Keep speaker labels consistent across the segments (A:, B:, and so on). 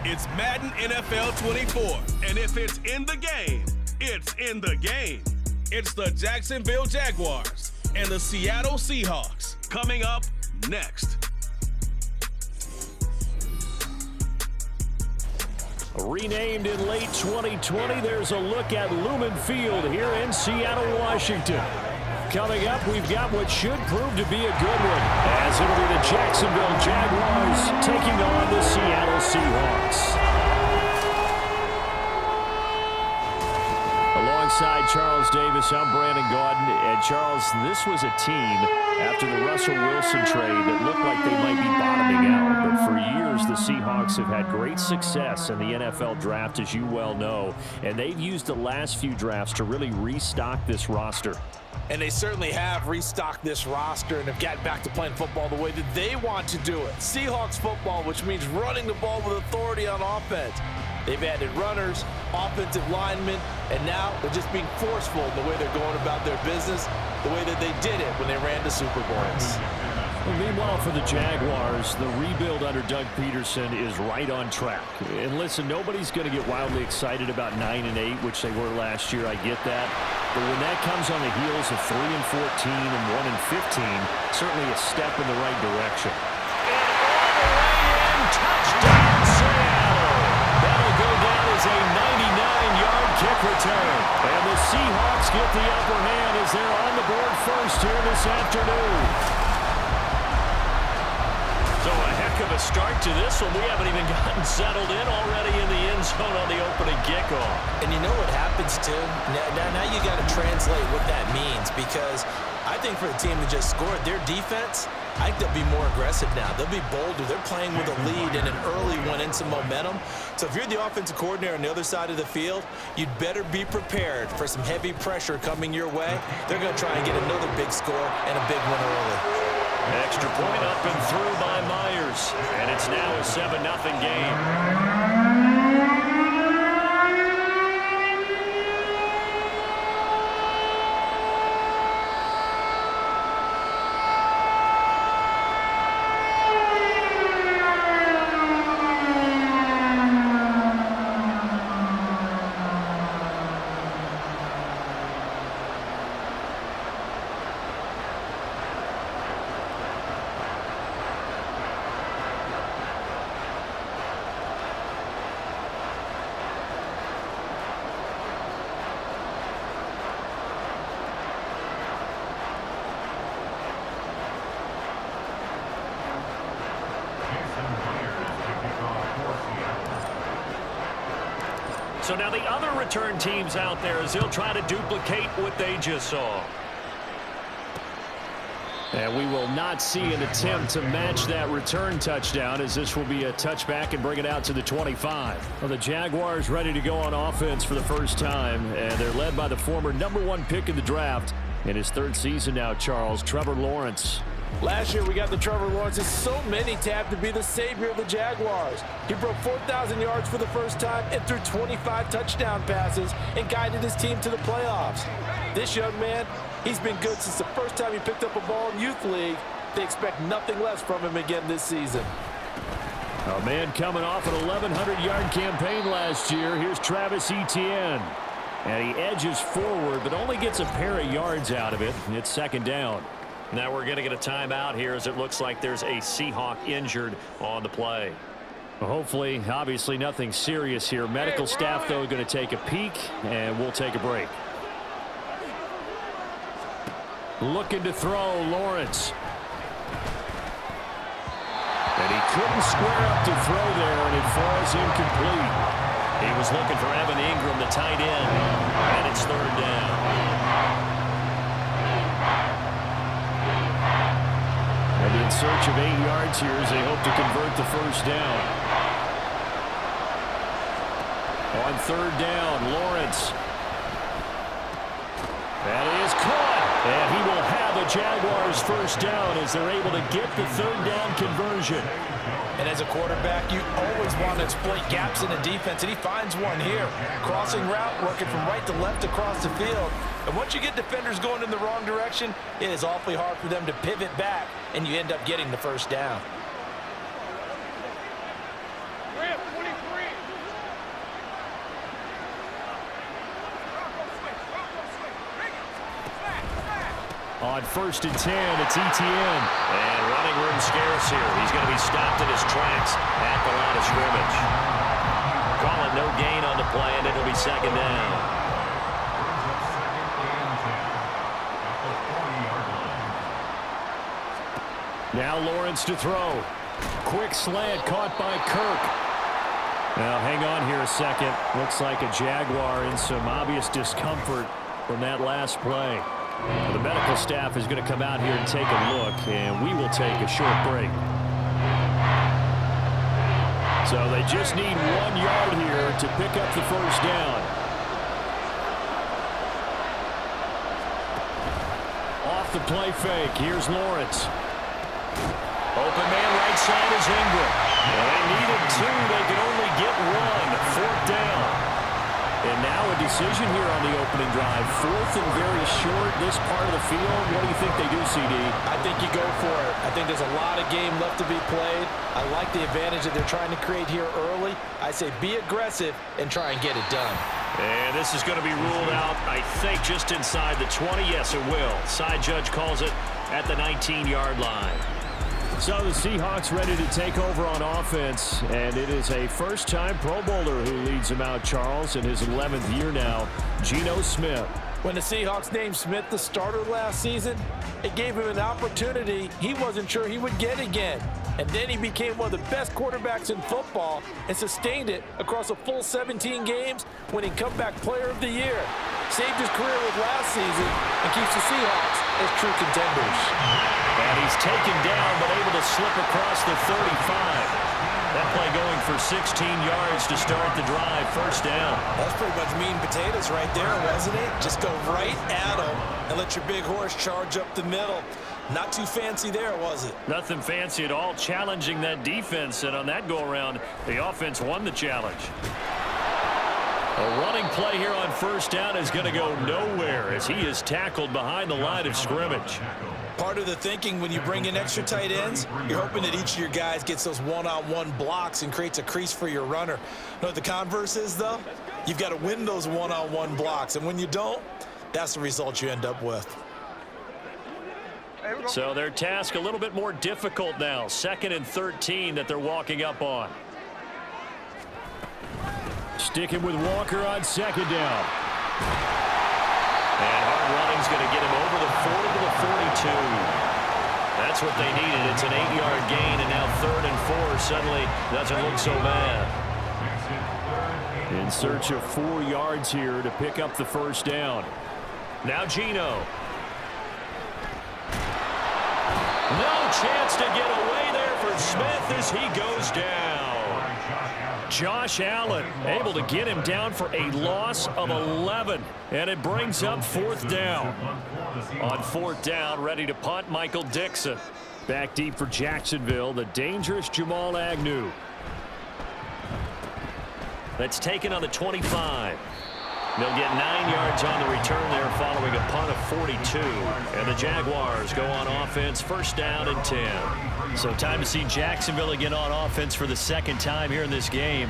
A: It's Madden NFL 24, and if it's in the game, it's in the game. It's the Jacksonville Jaguars and the Seattle Seahawks coming up next.
B: Renamed in late 2020, there's a look at Lumen Field here in Seattle, Washington. Coming up, we've got what should prove to be a good one, as it'll be the Jacksonville Jaguars taking on the Seattle Seahawks. Alongside Charles Davis, I'm Brandon Gaudin. And Charles, this was a team after the Russell Wilson trade that looked like they might be bottoming out. But for years, the Seahawks have had great success in the NFL draft, as you well know. And they've used the last few drafts to really restock this roster.
C: And they certainly have restocked this roster and have gotten back to playing football the way that they want to do it. Seahawks football, which means running the ball with authority on offense. They've added runners, offensive linemen, and now they're just being forceful in the way they're going about their business, the way that they did it when they ran the Super Bowls.
B: Well, meanwhile, for the Jaguars, the rebuild under Doug Peterson is right on track. And listen, nobody's going to get wildly excited about 9-8, which they were last year. I get that. But when that comes on the heels of 3-14 and 1-15, certainly a step in the right direction.
D: And all the way in, touchdown, Seattle!
B: That'll go down as a 99-yard kick return. And the Seahawks get the upper hand as they're on the board first here this afternoon.
D: So a heck of a start to this one. We haven't even gotten settled in already in the end zone on the opening kickoff.
C: And you know what happens, too? Now you got to translate what that means, because I think for the team that just scored, their defense, I think they'll be more aggressive now. They'll be bolder. They're playing with a lead and an early one and some momentum. So if you're the offensive coordinator on the other side of the field, you'd better be prepared for some heavy pressure coming your way. They're going to try and get another big score and a big one early.
D: Extra point up and through by Myers. And it's now a 7-0 game. So now the other return teams out there as they'll try to duplicate what they just saw.
B: And we will not see an attempt to match that return touchdown, as this will be a touchback and bring it out to the 25. Well, the Jaguars ready to go on offense for the first time, and they're led by the former #1 pick in the draft in his third season now, Charles, Trevor Lawrence.
C: Last year, we got the Trevor Lawrences. So many tabbed to be the savior of the Jaguars. He broke 4,000 yards for the first time and threw 25 touchdown passes and guided his team to the playoffs. This young man, he's been good since the first time he picked up a ball in Youth League. They expect nothing less from him again this season.
B: A man coming off an 1,100-yard campaign last year. Here's Travis Etienne. And he edges forward, but only gets a pair of yards out of it. It's second down.
D: Now we're going to get a timeout here as it looks like there's a Seahawk injured on the play.
B: Well, hopefully, obviously nothing serious here. Medical staff, though, going to take a peek, and we'll take a break. Looking to throw, Lawrence. And he couldn't square up to throw there, and it falls incomplete.
D: He was looking for Evan Ingram, the tight end, and it's third down.
B: And in search of 8 yards here as they hope to convert the first down. On third down, Lawrence. That is caught. And he will have a Jaguars first down as they're able to get the third down conversion.
C: And as a quarterback, you always want to exploit gaps in the defense, and he finds one here. Crossing route, working from right to left across the field. And once you get defenders going in the wrong direction, it is awfully hard for them to pivot back, and you end up getting the first down.
E: 23.
B: On 1st and 10, it's ETN.
D: And running room scarce here. He's going to be stopped in his tracks at the line of scrimmage. Call it no gain on the play, and it'll be 2nd down.
B: Now Lawrence to throw. Quick slant caught by Kirk. Now hang on here a second. Looks like a Jaguar in some obvious discomfort from that last play. The medical staff is going to come out here and take a look, and we will take a short break. So they just need 1 yard here to pick up the 1st down. Off the play fake. Here's Lawrence. Open man right side is Ingram. Well, they needed 2. They could only get 1. 4th down. And now a decision here on the opening drive. 4th and very short, this part of the field. What do you think they do, CD?
C: I think you go for it. I think there's a lot of game left to be played. I like the advantage that they're trying to create here early. I say be aggressive and try and get it done.
D: And this is going to be ruled out, I think, just inside the 20. Yes, it will. Side judge calls it at the 19-yard line.
B: So the Seahawks ready to take over on offense, and it is a first-time Pro Bowler who leads them out, Charles, in his 11th year now, Geno Smith.
C: When the Seahawks named Smith the starter last season, it gave him an opportunity he wasn't sure he would get again. And then he became one of the best quarterbacks in football and sustained it across a full 17 games, winning Comeback Player of the Year. Saved his career with last season and keeps the Seahawks as true contenders.
D: And he's taken down but able to slip across the 35. That play going for 16 yards to start the drive. 1st down.
C: That's pretty much meat and potatoes right there, wasn't it? Just go right at him and let your big horse charge up the middle. Not too fancy there, was it?
D: Nothing fancy at all, challenging that defense. And on that go-around, the offense won the challenge. A running play here on 1st down is going to go nowhere as he is tackled behind the line of scrimmage.
C: Part of the thinking when you bring in extra tight ends, you're hoping that each of your guys gets those one-on-one blocks and creates a crease for your runner. You know what the converse is, though? You've got to win those one-on-one blocks, and when you don't, that's the result you end up with.
D: So their task a little bit more difficult now. 2nd and 13 that they're walking up on.
B: Sticking with Walker on 2nd down.
D: And hard running's going to get him over the 40 to the 42. That's what they needed. It's an 8-yard gain, and now 3rd and 4 suddenly doesn't look so bad.
B: In search of 4 yards here to pick up the 1st down.
D: Now Geno. No chance to get away there for Smith as he goes down.
B: Josh Allen able to get him down for a loss of 11. And it brings up 4th down.
D: On 4th down, ready to punt, Michael Dixon.
B: Back deep for Jacksonville, the dangerous Jamal Agnew.
D: That's taken on the 25. They'll get 9 yards on the return there following a punt of 42. And the Jaguars go on offense, 1st down and 10.
B: So time to see Jacksonville again on offense for the 2nd time here in this game.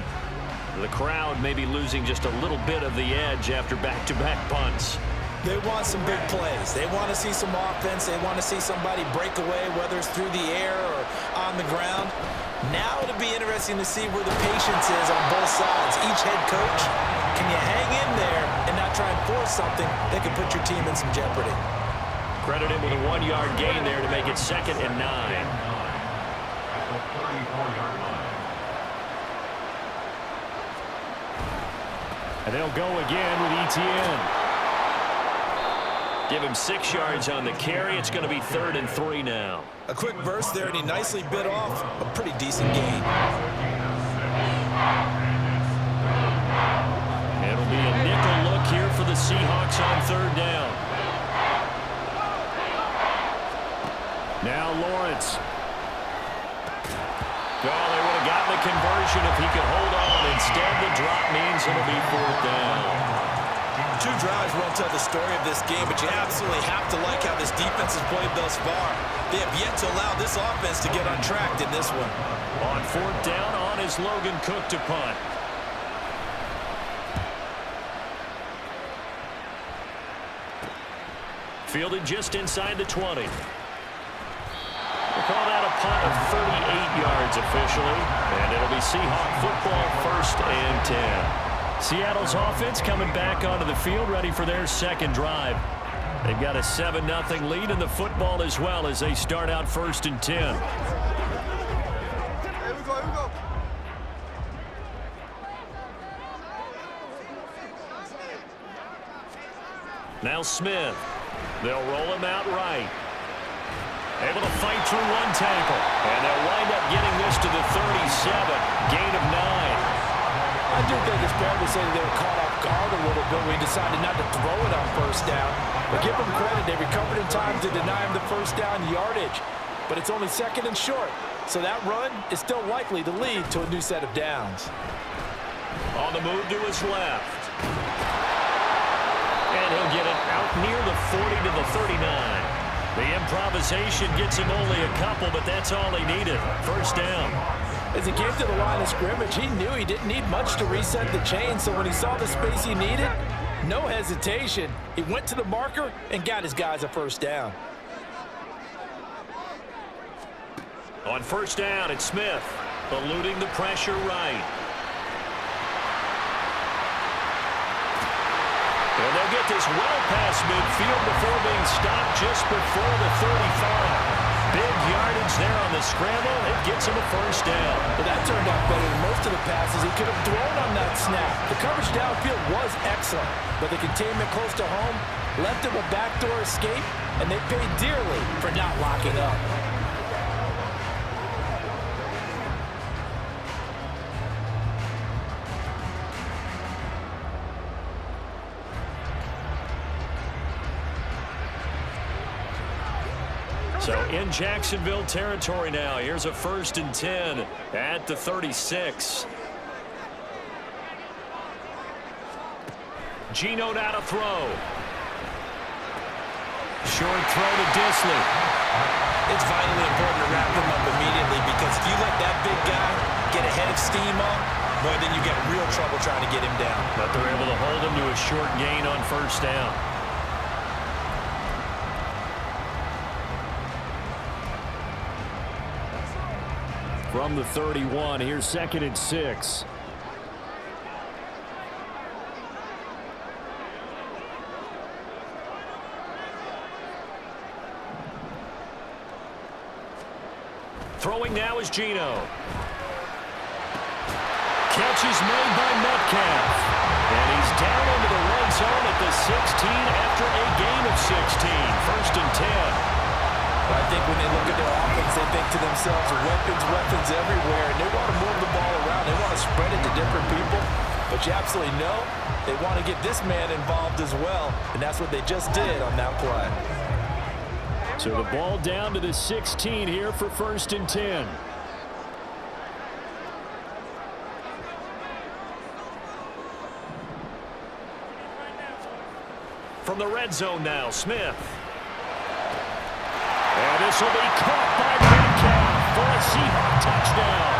D: The crowd may be losing just a little bit of the edge after back-to-back punts.
C: They want some big plays. They want to see some offense. They want to see somebody break away, whether it's through the air or on the ground. Now it'll be interesting to see where the patience is on both sides. Each head coach, can you hang in there and not try and force something that could put your team in some jeopardy?
D: Credit him with a 1-yard gain there to make it 2nd and 9.
B: And they'll go again with ETN.
D: Give him 6 yards on the carry. It's going to be 3rd and 3 now.
C: A quick burst there, and he nicely bit off a pretty decent gain.
B: It'll be a nickel look here for the Seahawks on 3rd down. Now Lawrence.
D: Well, they would have gotten the conversion if he could hold on. Instead, the drop means it'll be 4th down.
C: 2 drives won't tell the story of this game, but you absolutely have to like how this defense has played thus far. They have yet to allow this offense to get untracked in this one.
D: On 4th down, on is Logan Cook to punt. Fielded just inside the 20. We'll call that a punt of 38 yards officially, and it'll be Seahawk football, 1st and 10. Seattle's offense coming back onto the field, ready for their second drive. They've got a 7-0 lead in the football as well as they start out 1st and 10.
E: Here we go.
D: Now Smith. They'll roll him out right. Able to fight through one tackle. And they'll wind up getting this to the 37. Gain of 9.
C: I do think it's fair to say they were caught off guard a little bit when he decided not to throw it on 1st down. But give them credit. They recovered in time to deny him the 1st down yardage. But it's only 2nd and short. So that run is still likely to lead to a new set of downs.
D: On the move to his left. And he'll get it out near the 40 to the 39. The improvisation gets him only a couple, but that's all he needed. 1st down.
C: As he came to the line of scrimmage, he knew he didn't need much to reset the chain, so when he saw the space he needed, no hesitation. He went to the marker and got his guys a 1st down.
D: On 1st down, it's Smith, eluding the pressure right. And they'll get this well past midfield before being stopped just before the 35. Big yardage there on the scramble. It gets him a 1st down.
C: But that turned out better than most of the passes he could have thrown on that snap. The coverage downfield was excellent, but the containment close to home left him a backdoor escape, and they paid dearly for not locking up.
D: So in Jacksonville territory now. Here's a 1st and 10 at the 36. Geno now to throw. Short throw to Disley.
C: It's vitally important to wrap him up immediately because if you let that big guy get ahead of steam on, boy, then you get real trouble trying to get him down.
D: But they're able to hold him to a short gain on 1st down. From the 31, here's 2nd and 6. Throwing now is Geno. Catch is made by Metcalf. And he's down into the red zone at the 16 after a gain of 16. 1st and 10.
C: I think when they look at their offense, they think to themselves, weapons everywhere, and they want to move the ball around. They want to spread it to different people. But you absolutely know they want to get this man involved as well, and that's what they just did on that play.
D: So the ball down to the 16 here for 1st and 10. From the red zone now, Smith. And this will be caught by Metcalf for a Seahawks touchdown.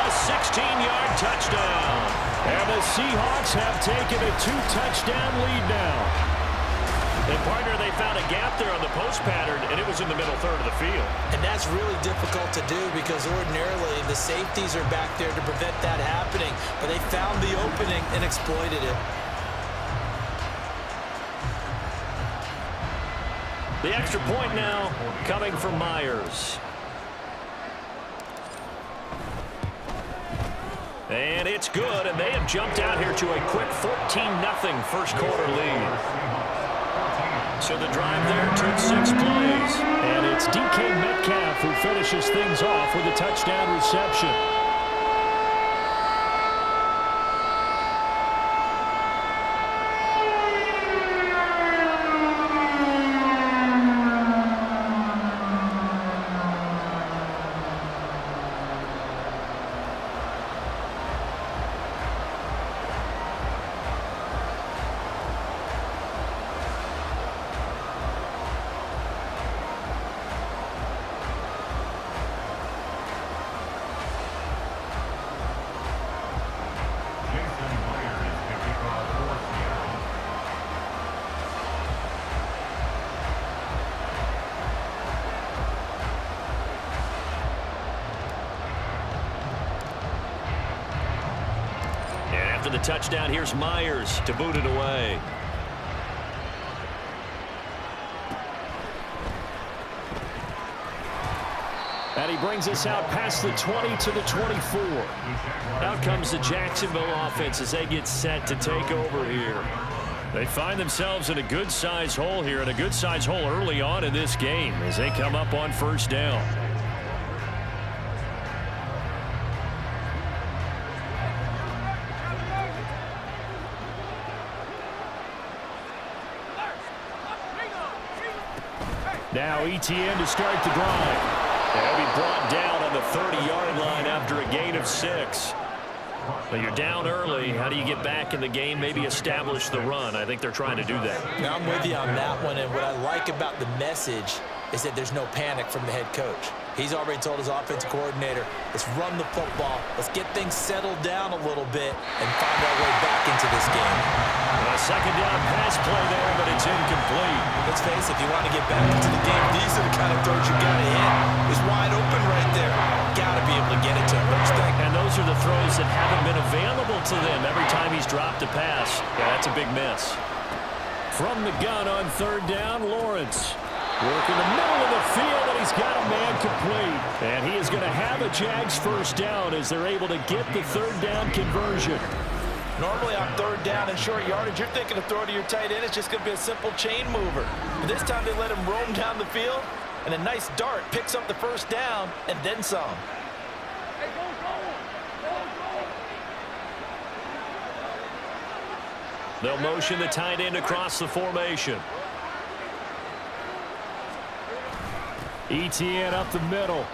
D: A 16-yard touchdown. And the Seahawks have taken a 2-touchdown lead now. And, partner, they found a gap there on the post pattern, and it was in the middle third of the field.
C: And that's really difficult to do because ordinarily the safeties are back there to prevent that happening. But they found the opening and exploited it.
D: The extra point now coming from Myers. And it's good, and they have jumped out here to a quick 14-0 first quarter lead. So the drive there took 6 plays. And it's DK Metcalf who finishes things off with a touchdown reception. after the touchdown. Here's Myers to boot it away. And he brings us out past the 20 to the 24. Out comes the Jacksonville offense as they get set to take over here. They find themselves in a good-sized hole here, and a good-sized hole early on in this game as they come up on first down. Now ETN to start the drive. They'll be brought down on the 30-yard line after a gain of 6. But you're down early. How do you get back in the game, maybe establish the run? I think they're trying to do that.
C: Now, I'm with you on that one, and what I like about the message is that there's no panic from the head coach. He's already told his offensive coordinator, let's run the football, let's get things settled down a little bit and find our way back into this game.
D: A second down pass play there, but it's incomplete.
C: Let's face it, if you want to get back into the game, these are the kind of throws you got to hit. He's wide open right there. Got to be able to get it to him. What do you think?
D: And those are the throws that haven't been available to them every time he's dropped a pass. Yeah, that's a big miss. From the gun on third down, Lawrence. Working the middle of the field, and he's got a man complete. And he is going to have a Jags first down as they're able to get the third down conversion.
C: Normally on third down and short yardage, you're thinking of throw to your tight end. It's just going to be a simple chain mover. But this time they let him roam down the field, and a nice dart picks up the first down and then some.
D: They'll motion the tight end across the formation. ETN up the middle.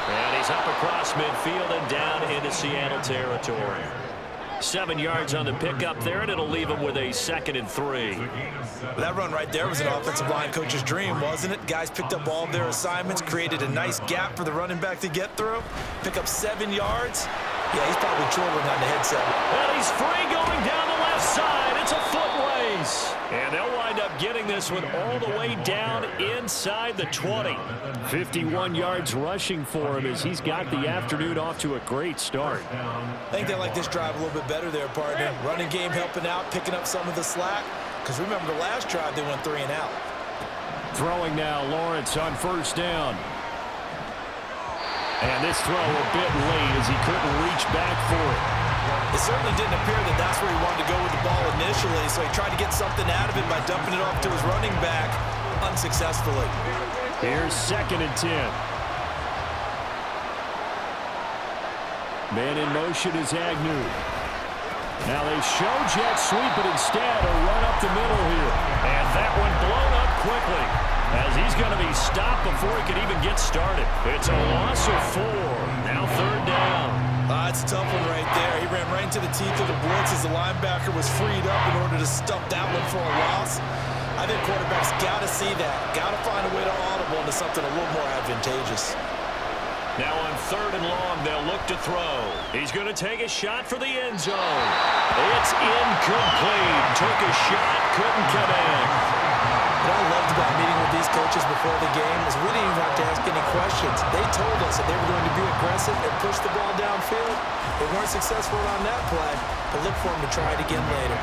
D: And he's up across midfield and down into Seattle territory. 7 yards on the pickup there, and it'll leave him with a 2nd and 3.
C: That run right there was an offensive line coach's dream, wasn't it? Guys picked up all of their assignments, created a nice gap for the running back to get through. Pick up 7 yards. Yeah, he's probably trolling on the headset.
D: Well, he's free going down the left side. It's a foot race. And they'll wind up getting this one all the way down inside the 20. 51 yards rushing for him as he's got the afternoon off to a great start.
C: I think they like this drive a little bit better there, partner. Running game helping out, picking up some of the slack. Because remember, the last drive they went 3 and out.
D: Throwing now, Lawrence on first down. And this throw a bit late as he couldn't reach back for it.
C: It certainly didn't appear that that's where he wanted to go with the ball initially, so he tried to get something out of it by dumping it off to his running back unsuccessfully.
D: Here's 2nd and 10. Man in motion is Agnew. Now they show jet sweep, but instead a run up the middle here. And that one blown up quickly as he's going to be stopped before he could even get started. It's a loss of 4. Now third down.
C: That's a tough one right there. He ran right into the teeth of the blitz as the linebacker was freed up in order to stump that one for a loss. I think quarterbacks got to see that. Got to find a way to audible into something a little more advantageous.
D: Now on 3rd and long, they'll look to throw. He's going to take a shot for the end zone. It's incomplete. Took a shot, couldn't come in.
C: What I loved about meeting with these coaches before the game is we didn't even have to ask any questions. They told us that they were going to be aggressive and push the ball downfield. They weren't successful on that play, but look for them to try it again later.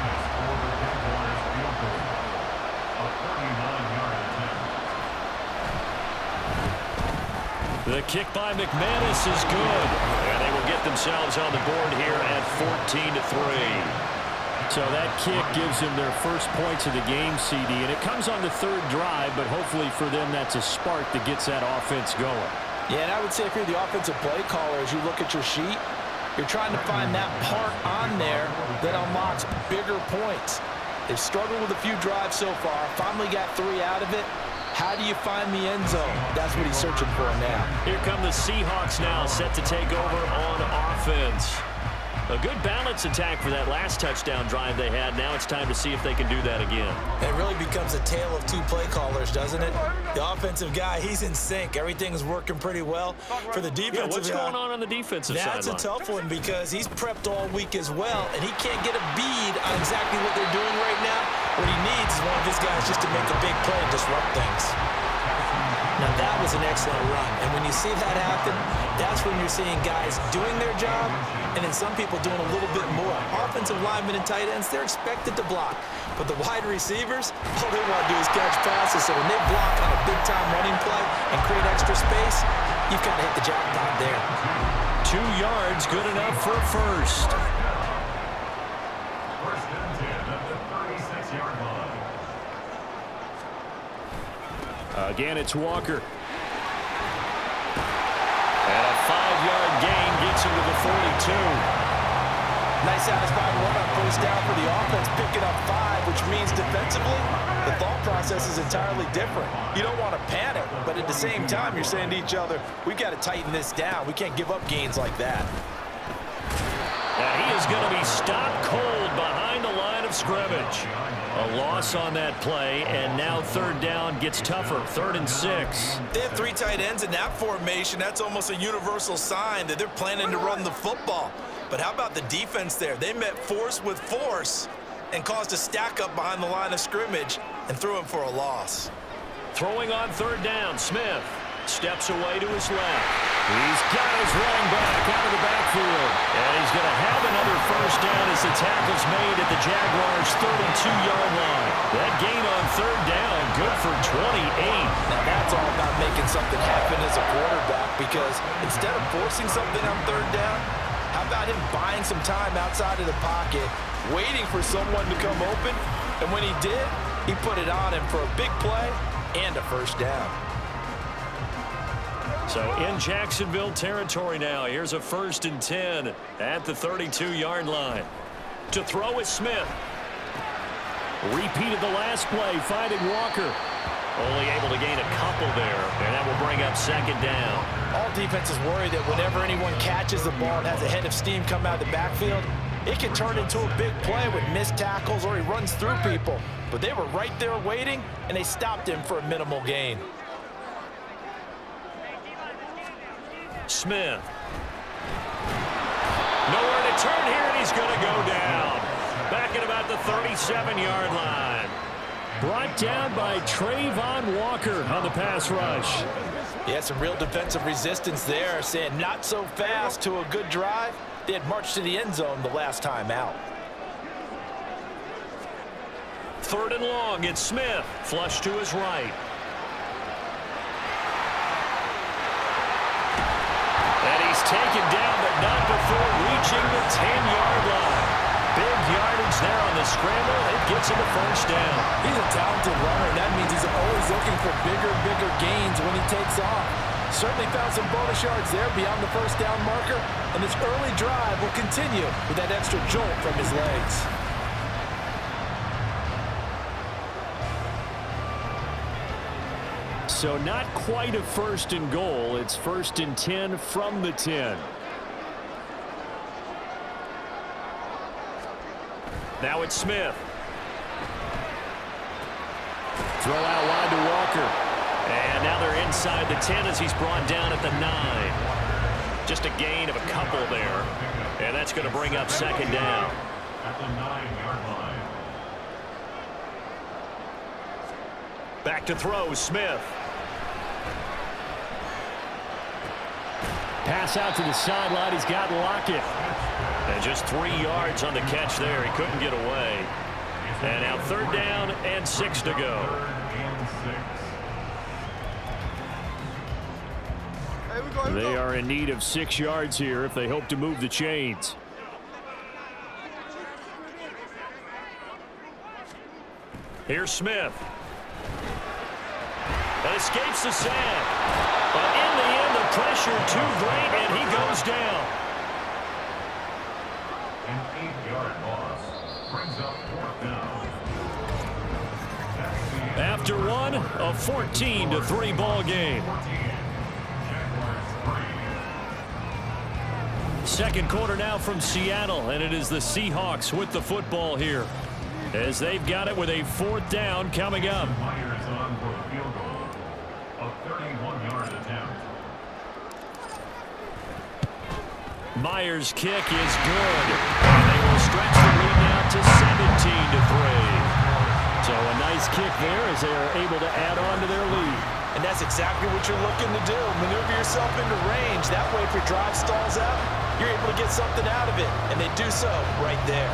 D: The kick by McManus is good. And they will get themselves on the board here at 14-3. So that kick gives them their first points of the game, CD. And it comes on the 3rd drive, but hopefully for them that's a spark that gets that offense going.
C: Yeah, and I would say if you're the offensive play caller, as you look at your sheet, you're trying to find that part on there that unlocks bigger points. They've struggled with a few drives so far. Finally got 3 out of it. How do you find the end zone? That's what he's searching for now.
D: Here come the Seahawks now, set to take over on offense. A good balance attack for that last touchdown drive they had. Now it's time to see if they can do that again.
C: It really becomes a tale of 2 play callers, doesn't it? The offensive guy, he's in sync. Everything is working pretty well. For the defensive
D: what's going on the defensive side?
C: That's a tough one because he's prepped all week as well, and he can't get a bead on exactly what they're doing right now. What he needs is one of his guys just to make a big play and disrupt things. Now that was an excellent run, and when you see that happen, that's when you're seeing guys doing their job, and then some people doing a little bit more. Offensive linemen and tight ends, they're expected to block, but the wide receivers, all they want to do is catch passes, so when they block on a big-time running play and create extra space, you've kind of hit the jackpot there.
D: 2 yards, good enough for a first. Again, it's Walker. And a 5-yard gain gets him to the 42.
C: Nice satisfying run on first down for the offense, picking up 5, which means defensively, the thought process is entirely different. You don't want to panic, but at the same time, you're saying to each other, we've got to tighten this down. We can't give up gains like that.
D: And he is going to be stopped cold behind the line of scrimmage. A loss on that play, and now third down gets tougher. 3rd and 6.
C: They have 3 tight ends in that formation. That's almost a universal sign that they're planning to run the football. But how about the defense there? They met force with force and caused a stack up behind the line of scrimmage and threw him for a loss.
D: Throwing on 3rd down, Smith steps away to his left. He's got his running back out of the backfield. And he's going to have another first down as the tackle's made at the Jaguars' 32-yard line. That gain on 3rd down, good for 28.
C: Now that's all about making something happen as a quarterback, because instead of forcing something on 3rd down, how about him buying some time outside of the pocket, waiting for someone to come open, and when he did, he put it on him for a big play and a first down.
D: So in Jacksonville territory now, here's a 1st and 10 at the 32-yard line. To throw is Smith. Repeated the last play, finding Walker. Only able to gain a couple there, and that will bring up 2nd down.
C: All defenses worry that whenever anyone catches the ball and has a head of steam come out of the backfield, it can turn into a big play with missed tackles or he runs through people. But they were right there waiting, and they stopped him for a minimal gain.
D: Smith. Nowhere to turn here, and he's going to go down. Back at about the 37-yard line. Brought down by Trayvon Walker on the pass rush.
C: Yeah, some real defensive resistance there, saying not so fast to a good drive. They had marched to the end zone the last time out.
D: 3rd and long, it's Smith. Flush to his right. And he's taken down, but not before reaching the 10-yard line. Big yardage there on the scramble. It gets him a first down.
C: He's a talented runner, and that means he's always looking for bigger and bigger gains when he takes off. Certainly found some bonus yards there beyond the first down marker, and this early drive will continue with that extra jolt from his legs.
B: So not quite a 1st and goal. It's 1st and 10 from the 10.
D: Now it's Smith.
B: Throw out wide to Walker.
D: And now they're inside the 10 as he's brought down at the 9. Just a gain of a couple there. And that's going to bring up 2nd down.
E: At the 9-yard line.
D: Back to throw, Smith.
B: Pass out to the sideline. He's got Lockett.
D: And just 3 yards on the catch there. He couldn't get away. And now 3rd down and 6 to go.
B: They are in need of 6 yards here if they hope to move the chains.
D: Here's Smith. And escapes the sack. But in the end, the pressure too great, and he goes down.
E: An 8-yard loss brings up 4th down.
D: After one, a 14-3 ball game. Second quarter now from Seattle, and it is the Seahawks with the football here, as they've got it with a 4th down coming up.
E: Myers on for a field goal. A 31-yard attempt.
D: Myers' kick is good, and they will stretch the lead now to 17-3. So a nice kick there as they are able to add on to their lead.
C: And that's exactly what you're looking to do. Maneuver yourself into range. That way, if your drive stalls out, you're able to get something out of it. And they do so right there.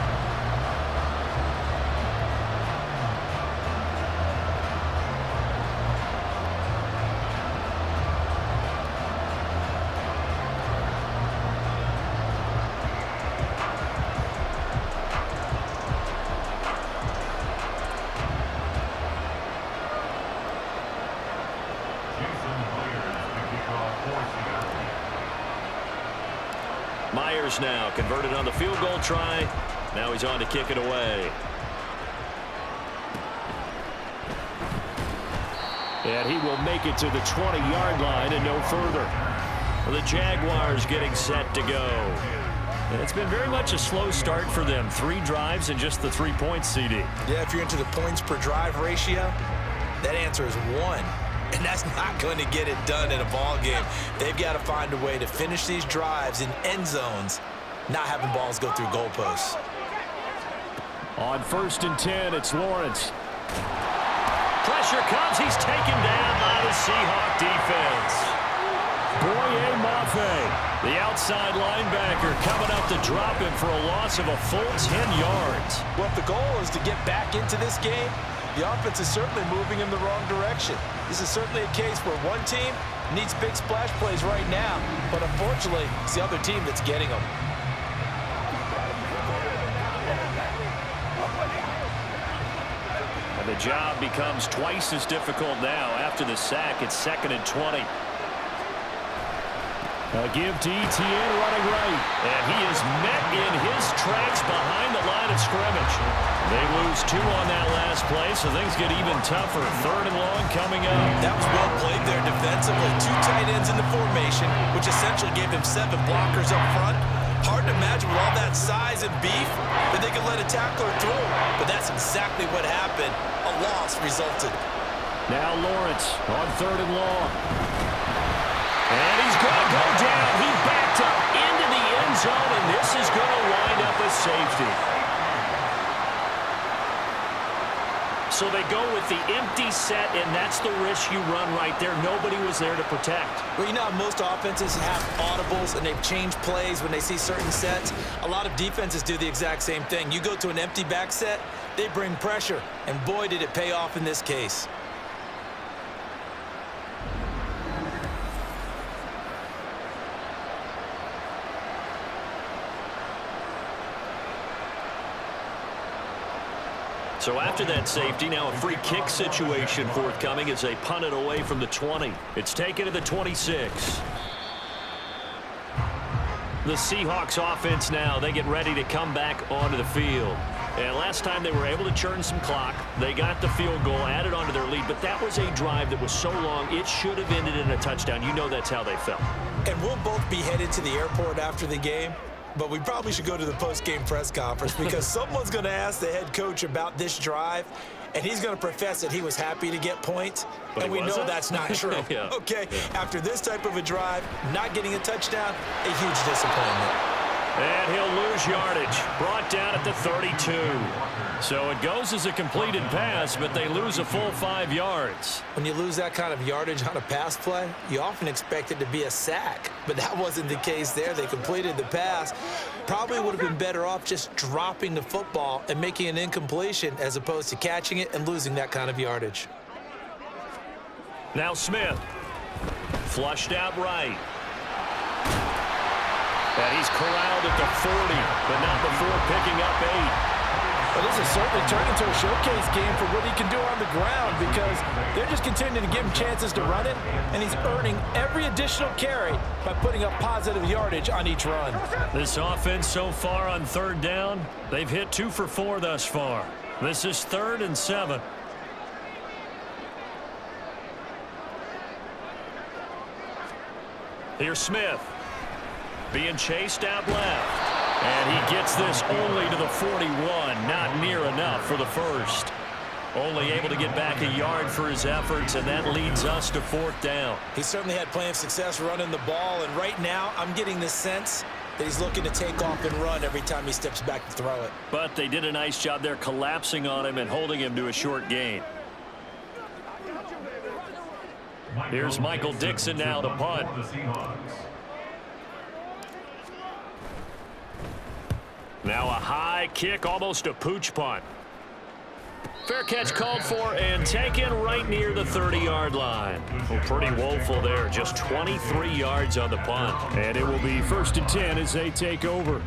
D: Myers now converted on the field goal try. Now he's on to kick it away. And he will make it to the 20-yard line and no further. The Jaguars getting set to go. And it's been very much a slow start for them. 3 drives and just the 3 points, CD.
C: Yeah, if you're into the points per drive ratio, that answer is 1. And that's not going to get it done in a ball game. They've got to find a way to finish these drives in end zones, not having balls go through goalposts.
B: On 1st and 10, it's Lawrence.
D: Pressure comes. He's taken down by the Seahawk defense.
B: Boye Mafe.
D: The outside linebacker coming up to drop him for a loss of a full 10 yards.
C: Well, if the goal is to get back into this game, the offense is certainly moving in the wrong direction. This is certainly a case where one team needs big splash plays right now, but unfortunately, it's the other team that's getting them.
D: And the job becomes twice as difficult now after the sack. It's 2nd and 20.
B: A give to Etienne running right.
D: And he is met in his tracks behind the line of scrimmage. They lose 2 on that last play, so things get even tougher. 3rd and long coming up.
C: That was well played there defensively. 2 tight ends in the formation, which essentially gave them 7 blockers up front. Hard to imagine with all that size and beef that they could let a tackler through. But that's exactly what happened. A loss resulted.
B: Now Lawrence on 3rd and long.
D: And he's going to go down. He backed up into the end zone, and this is going to wind up a safety. So they go with the empty set, and that's the risk you run right there. Nobody was there to protect.
C: Well, you know how most offenses have audibles, and they've changed plays when they see certain sets. A lot of defenses do the exact same thing. You go to an empty back set, they bring pressure, and boy, did it pay off in this case.
D: So after that safety, now a free kick situation forthcoming as they punt it away from the 20. It's taken to the 26. The Seahawks offense now, they get ready to come back onto the field. And last time they were able to churn some clock. They got the field goal, added onto their lead, but that was a drive that was so long, it should have ended in a touchdown. You know that's how they felt.
C: And we'll both be headed to the airport after the game. But we probably should go to the post-game press conference because someone's going to ask the head coach about this drive, and he's going to profess that he was happy to get points, and we know that's not true.
D: Yeah.
C: Okay, after this type of a drive, not getting a touchdown, a huge disappointment.
D: And he'll lose yardage, brought down at the 32. So it goes as a completed pass, but they lose a full 5 yards.
C: When you lose that kind of yardage on a pass play, you often expect it to be a sack, but that wasn't the case there. They completed the pass. Probably would have been better off just dropping the football and making an incompletion as opposed to catching it and losing that kind of yardage.
D: Now Smith, flushed out right. And he's corralled at the 40, but not before picking up 8.
C: Well, this is certainly turning into a showcase game for what he can do on the ground because they're just continuing to give him chances to run it, and he's earning every additional carry by putting up positive yardage on each run.
D: This offense so far on 3rd down, they've hit 2 for 4 thus far. This is 3rd and 7. Here's Smith. Being chased out left. And he gets this only to the 41. Not near enough for the first. Only able to get back a yard for his efforts, and that leads us to 4th down.
C: He certainly had plenty of success running the ball, and right now I'm getting the sense that he's looking to take off and run every time he steps back to throw it.
D: But they did a nice job there collapsing on him and holding him to a short gain. Here's Michael Dixon now to punt. Now a high kick, almost a pooch punt. Fair catch called for and taken right near the 30-yard line. Well, pretty woeful there, just 23 yards on the punt.
B: And it will be 1st and 10 as they take over.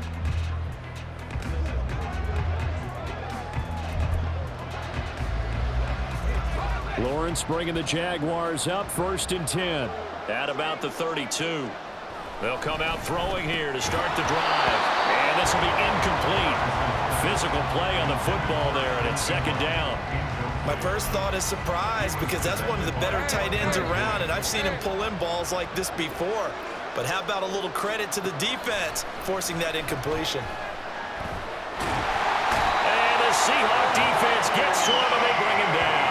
B: Lawrence bringing the Jaguars up, 1st and 10.
D: At about the 32. They'll come out throwing here to start the drive. And this will be incomplete. Physical play on the football there, and it's 2nd down.
C: My first thought is surprise because that's one of the better tight ends around, and I've seen him pull in balls like this before. But how about a little credit to the defense forcing that incompletion?
D: And the Seahawks defense gets to him, and they bring him down.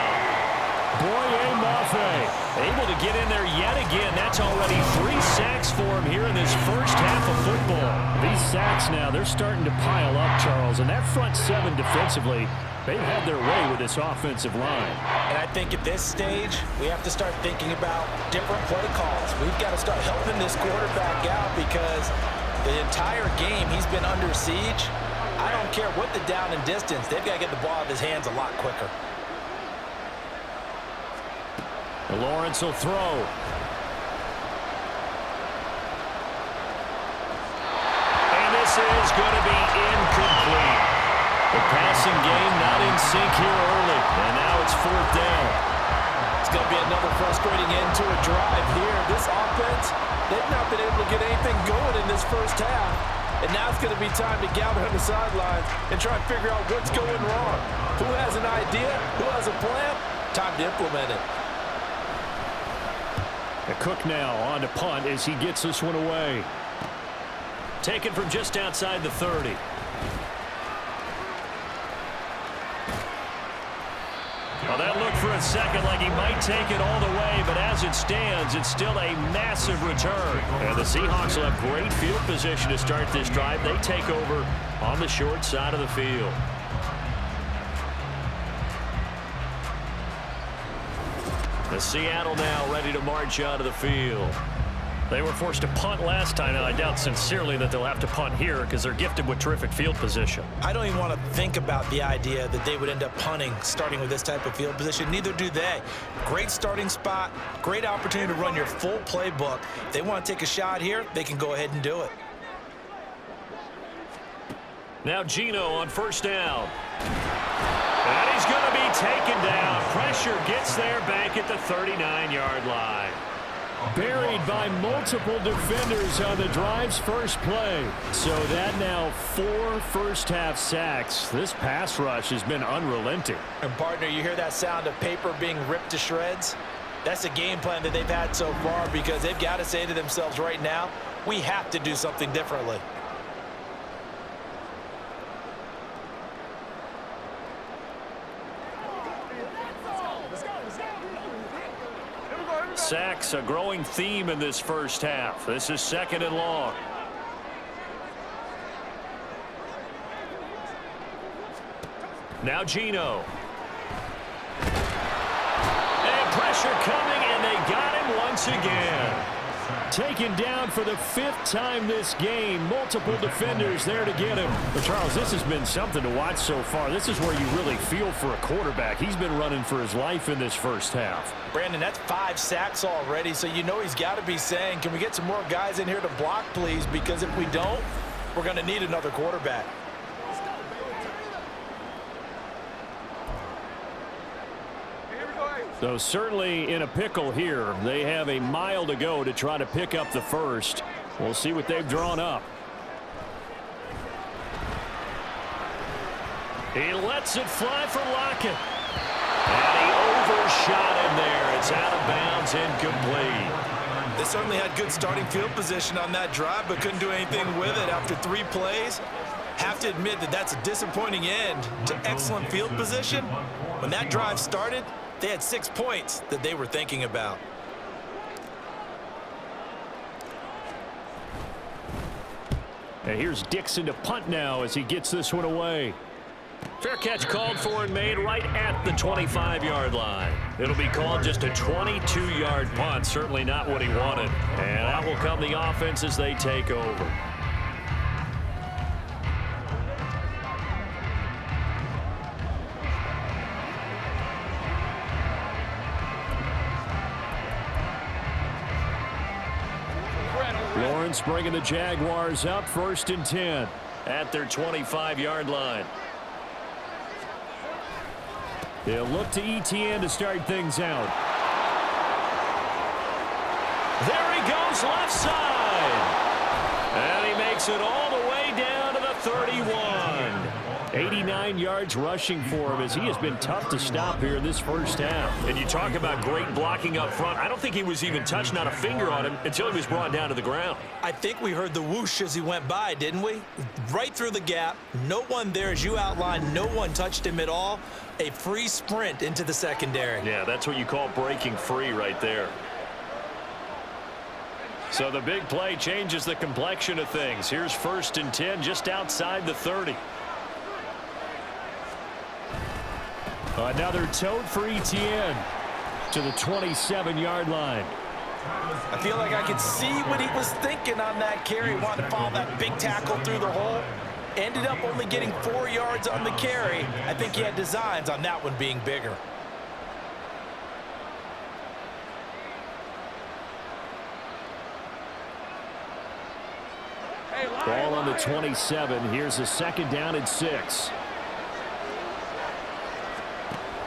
B: Boye Mafe
D: able to get in there yet again. That's already 3 sacks for him here in this first half of football.
B: These sacks now, they're starting to pile up, Charles. And that front 7 defensively, they've had their way with this offensive line.
C: And I think at this stage, we have to start thinking about different play calls. We've got to start helping this quarterback out because the entire game he's been under siege. I don't care what the down and distance. They've got to get the ball out of his hands a lot quicker.
B: Lawrence will throw.
D: And this is going to be incomplete. The passing game not in sync here early. And now it's 4th down.
C: It's going to be another frustrating end to a drive here. This offense, they've not been able to get anything going in this first half. And now it's going to be time to gather on the sidelines and try and figure out what's going wrong. Who has an idea? Who has a plan? Time to implement it.
B: Cook now on to punt as he gets this one away.
D: Taken from just outside the 30. Well, that looked for a second like he might take it all the way, but as it stands, it's still a massive return. And the Seahawks will have great field position to start this drive. They take over on the short side of the field. The Seattle now ready to march out of the field. They were forced to punt last time. Now, I doubt sincerely that they'll have to punt here because they're gifted with terrific field position.
C: I don't even want to think about the idea that they would end up punting starting with this type of field position. Neither do they. Great starting spot, great opportunity to run your full playbook. If they want to take a shot here, they can go ahead and do it.
D: Now Geno on 1st down. And he's going to be taken down. Pressure gets there back at the 39-yard line.
B: Buried by multiple defenders on the drive's first play. So that now 4 first-half sacks. This pass rush has been unrelenting.
C: And, partner, you hear that sound of paper being ripped to shreds? That's the game plan that they've had so far because they've got to say to themselves right now, we have to do something differently.
D: Sacks, a growing theme in this first half. This is 2nd and long. Now Geno. And pressure coming, and they got him once again.
B: Taken down for the 5th time this game. Multiple defenders there to get him. But, Charles, this has been something to watch so far. This is where you really feel for a quarterback. He's been running for his life in this first half.
C: Brandon, that's 5 sacks already, so you know he's got to be saying, can we get some more guys in here to block, please? Because if we don't, we're going to need another quarterback.
B: So certainly in a pickle here. They have a mile to go to try to pick up the first. We'll see what they've drawn up.
D: He lets it fly for Lockett. And he overshot him there. It's out of bounds, incomplete.
C: They certainly had good starting field position on that drive, but couldn't do anything with it after 3 plays. Have to admit that that's a disappointing end to excellent field position. When that drive started, they had 6 points that they were thinking about.
B: And here's Dixon to punt now as he gets this one away.
D: Fair catch called for and made right at the 25-yard line. It'll be called just a 22-yard punt. Certainly not what he wanted. And out will come the offense as they take over.
B: Lawrence bringing the Jaguars up 1st and 10
D: at their 25-yard line.
B: They'll look to ETN to start things out.
D: There he goes left side. And he makes it all the way down to the 31.
B: 89 yards rushing for him as he has been tough to stop here in this first half.
D: And you talk about great blocking up front. I don't think he was even touched, not a finger on him, until he was brought down to the ground.
C: I think we heard the whoosh as he went by, didn't we? Right through the gap. No one there, as you outlined. No one touched him at all. A free sprint into the secondary.
D: Yeah, that's what you call breaking free right there. So the big play changes the complexion of things. Here's 1st and 10 just outside the 30.
B: Another tote for ETN to the 27-yard line.
C: I feel like I could see what he was thinking on that carry. He wanted to follow that big tackle through the hole. Ended up only getting 4 yards on the carry. I think he had designs on that one being bigger.
B: Ball on the 27. Here's a 2nd down and 6.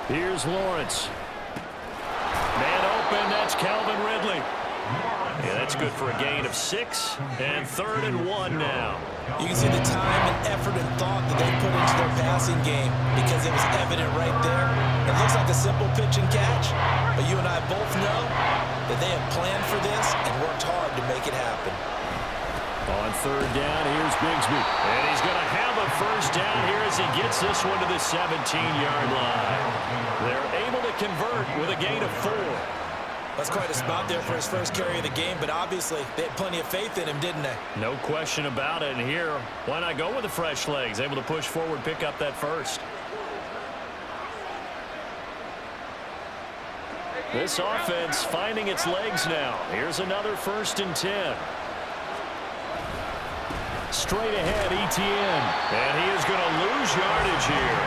B: Here's Lawrence.
D: Man open, that's Calvin Ridley. Yeah, that's good for a gain of 6, and 3rd and 1 now.
C: You can see the time and effort and thought that they put into their passing game because it was evident right there. It looks like a simple pitch and catch, but you and I both know that they have planned for this and worked hard to make it happen.
B: On 3rd down, here's Bigsby.
D: And he's going to have a 1st down here as he gets this one to the 17-yard line. They're able to convert with a gain of 4.
C: That's quite a spot there for his first carry of the game, but obviously they had plenty of faith in him, didn't they?
D: No question about it. And here, why not go with the fresh legs? Able to push forward, pick up that 1st. This offense finding its legs now. Here's another 1st and 10.
B: Straight ahead, ETN.
D: And he is going to lose yardage here.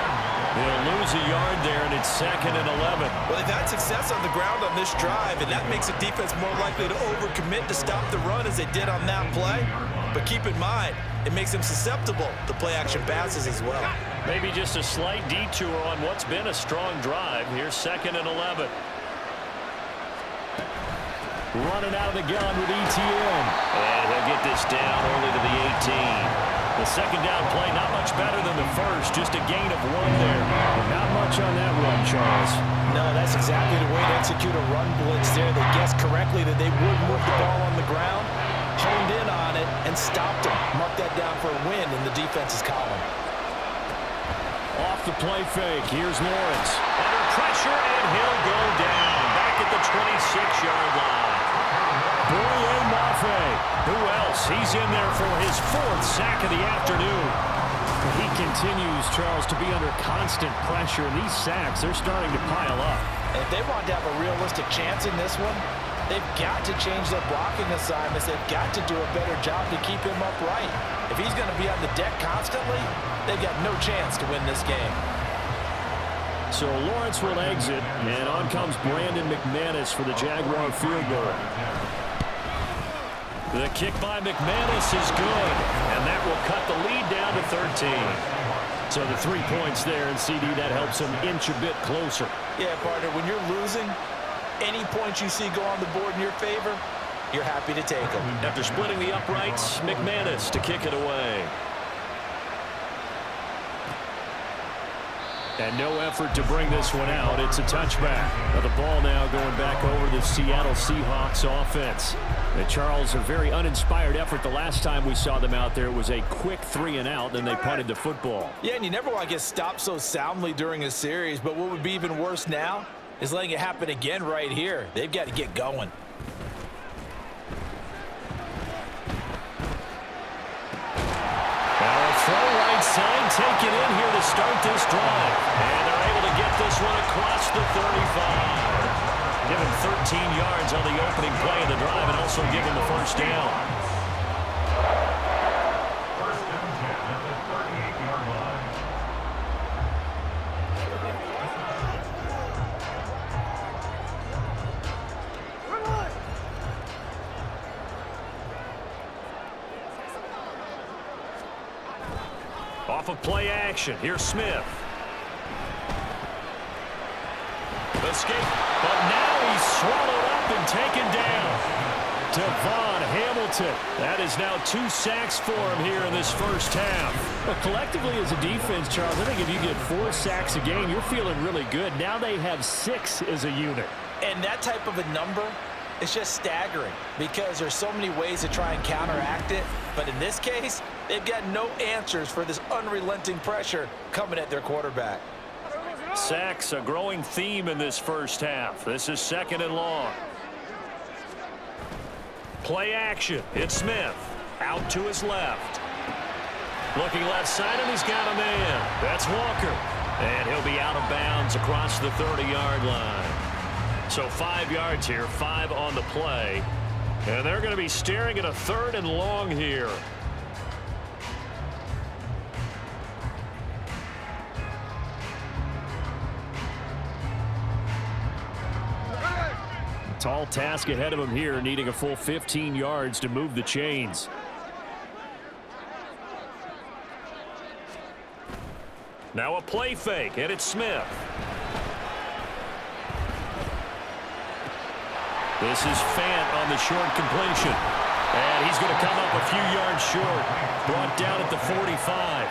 D: He'll lose a yard there, and it's 2nd and 11.
C: Well, they've had success on the ground on this drive, and that makes the defense more likely to overcommit to stop the run as they did on that play. But keep in mind, it makes them susceptible to play-action passes as well.
D: Maybe just a slight detour on what's been a strong drive. Here's 2nd and 11.
B: Running out of the gun with ETN.
D: And he'll get this down only to the 18. The 2nd down play, not much better than the 1st, just a gain of 1 there.
B: Not much on that run, Charles.
C: No, that's exactly the way to execute a run blitz there. They guessed correctly that they would move the ball on the ground, honed in on it, and stopped them. Mark that down for a win in the defense's column.
B: Off the play fake, here's Lawrence.
D: Under pressure, and he'll go down. Back at the 26-yard line. Who else? He's in there for his 4th sack of the afternoon.
B: He continues, Charles, to be under constant pressure, and these sacks, they're starting to pile up.
C: And if they want to have a realistic chance in this one, they've got to change their blocking assignments. They've got to do a better job to keep him upright. If he's going to be on the deck constantly, they've got no chance to win this game.
B: So Lawrence will exit, and on comes Brandon McManus for the Jaguar field goal.
D: The kick by McManus is good, and that will cut the lead down to 13.
B: So the 3 points there, and CD, that helps him inch a bit closer.
C: Yeah, partner, when you're losing, any points you see go on the board in your favor, you're happy to take them.
D: After splitting the uprights, McManus to kick it away.
B: And no effort to bring this one out. It's a touchback. Now the ball now going back over the Seattle Seahawks offense. And Charles, a very uninspired effort the last time we saw them out there. It was a quick 3 and out, then they punted the football.
C: Yeah, and you never want to get stopped so soundly during a series, but what would be even worse now is letting it happen again right here. They've got to get going.
D: Throw right side, taken in here to start this drive. And they're able to get this one across the 35. Give him 13 yards on the opening play of the drive and also give him the first down.
E: First and 10 at the 38-yard line.
D: Off of play action, here's Smith. Escape, but now he's swallowed up and taken down. Devon Hamilton. That is now 2 sacks for him here in this first half.
B: Well, collectively as a defense, Charles, I think if you get 4 sacks a game, you're feeling really good. Now they have 6 as a unit.
C: And that type of a number is just staggering because there's so many ways to try and counteract it. But in this case, they've got no answers for this unrelenting pressure coming at their quarterback.
D: Sacks, a growing theme in this first half. This is 2nd and long. Play action. It's Smith. Out to his left. Looking left side, and he's got a man. That's Walker. And he'll be out of bounds across the 30-yard line. So 5 yards here, 5 on the play. And they're going to be staring at a 3rd and long here.
B: Tall task ahead of him here, needing a full 15 yards to move the chains.
D: Now a play fake, and it's Smith. This is Fant on the short completion. And he's going to come up a few yards short. Brought down at the 45.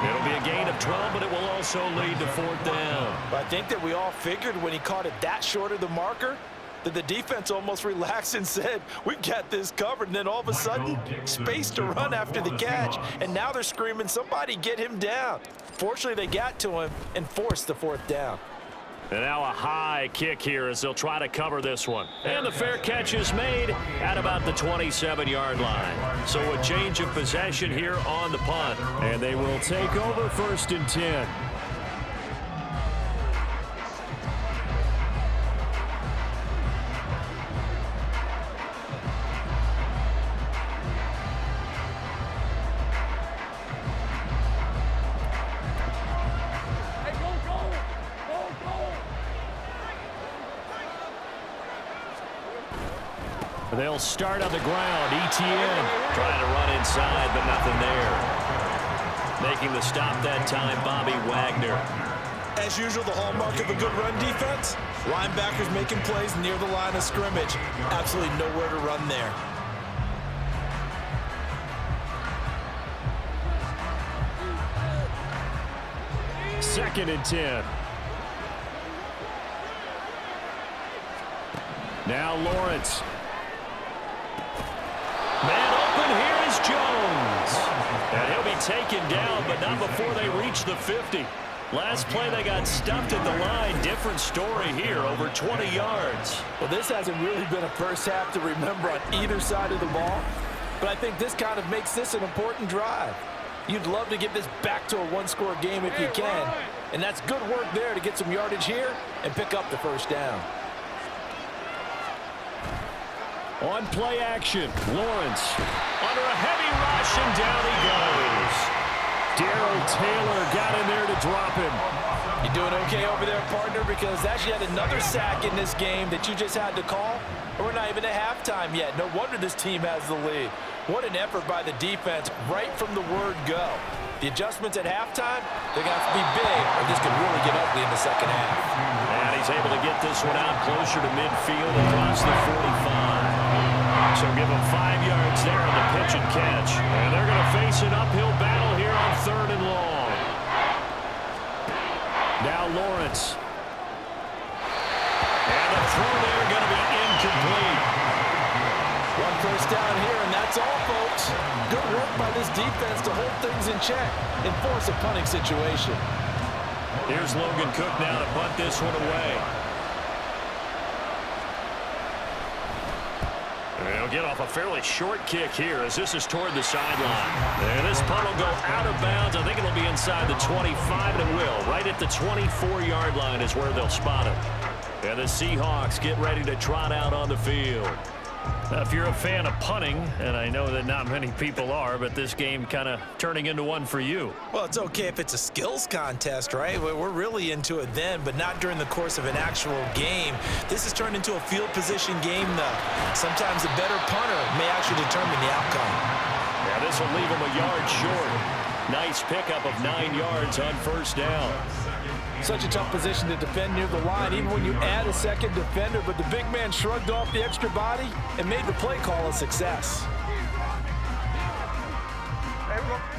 D: It'll be a gain of 12, but it will also lead to 4th down.
C: But I think that we all figured when he caught it that short of the marker that the defense almost relaxed and said, we've got this covered. And then all of a sudden, space to run after the catch. And now they're screaming, somebody get him down. Fortunately, they got to him and forced the 4th down.
D: And now a high kick here as they'll try to cover this one. And the fair catch is made at about the 27-yard line. So a change of possession here on the punt.
B: And they will take over 1st and 10.
D: They'll start on the ground. ETN trying to run inside, but nothing there. Making the stop that time, Bobby Wagner.
C: As usual, the hallmark of a good run defense, linebackers making plays near the line of scrimmage. Absolutely nowhere to run there.
B: Second and 10. Now Lawrence.
D: Man open, here is Jones. And he'll be taken down, but not before they reach the 50. Last play, they got stuffed at the line. Different story here, over 20 yards.
C: Well, this hasn't really been a first half to remember on either side of the ball, but I think this kind of makes this an important drive. You'd love to get this back to a one-score game if you can, and that's good work there to get some yardage here and pick up the first down.
B: On play action, Lawrence under a heavy rush, and down he goes. Darrell Taylor got in there to drop him.
C: You doing okay over there, partner? Because that's yet another sack in this game that you just had to call. We're not even at halftime yet. No wonder this team has the lead. What an effort by the defense right from the word go. The adjustments at halftime, they're going to have to be big, or this could really get ugly in the second half.
D: And he's able to get this one out closer to midfield across the 45. So give him 5 yards there on the pitch and catch. And they're going to face an uphill battle here on 3rd and long.
B: Now Lawrence.
D: And the throw there going to be incomplete.
C: One first down here, and that's all, folks. Good work by this defense to hold things in check and force a punting situation.
D: Here's Logan Cook now to punt this one away. They'll get off a fairly short kick here as this is toward the sideline. And this punt will go out of bounds. I think it'll be inside the 25, and it will. Right at the 24-yard line is where they'll spot it. And the Seahawks get ready to trot out on the field. Now, if you're a fan of punting, and I know that not many people are, but this game kind of turning into one for you.
C: Well, it's okay if it's a skills contest, right? We're really into it then, but not during the course of an actual game. This has turned into a field position game, though. Sometimes the better punter may actually determine the outcome.
D: Yeah, this will leave him a yard short. Nice pickup of 9 yards on first down.
F: Such a tough position to defend near the line, even when you add a second defender, but the big man shrugged off the extra body and made the play call a success.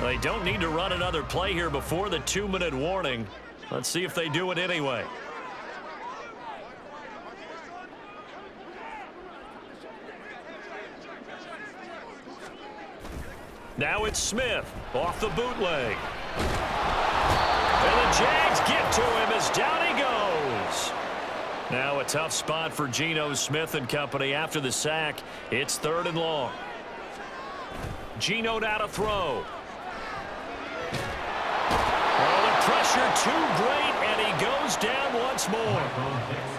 D: They don't need to run another play here before the 2-minute warning. Let's see if they do it anyway. Now it's Smith off the bootleg. And the Jags get to him as down he goes. Now a tough spot for Geno Smith and company after the sack. It's 3rd and long. Geno now to throw. Oh, the pressure too great, and he goes down once more.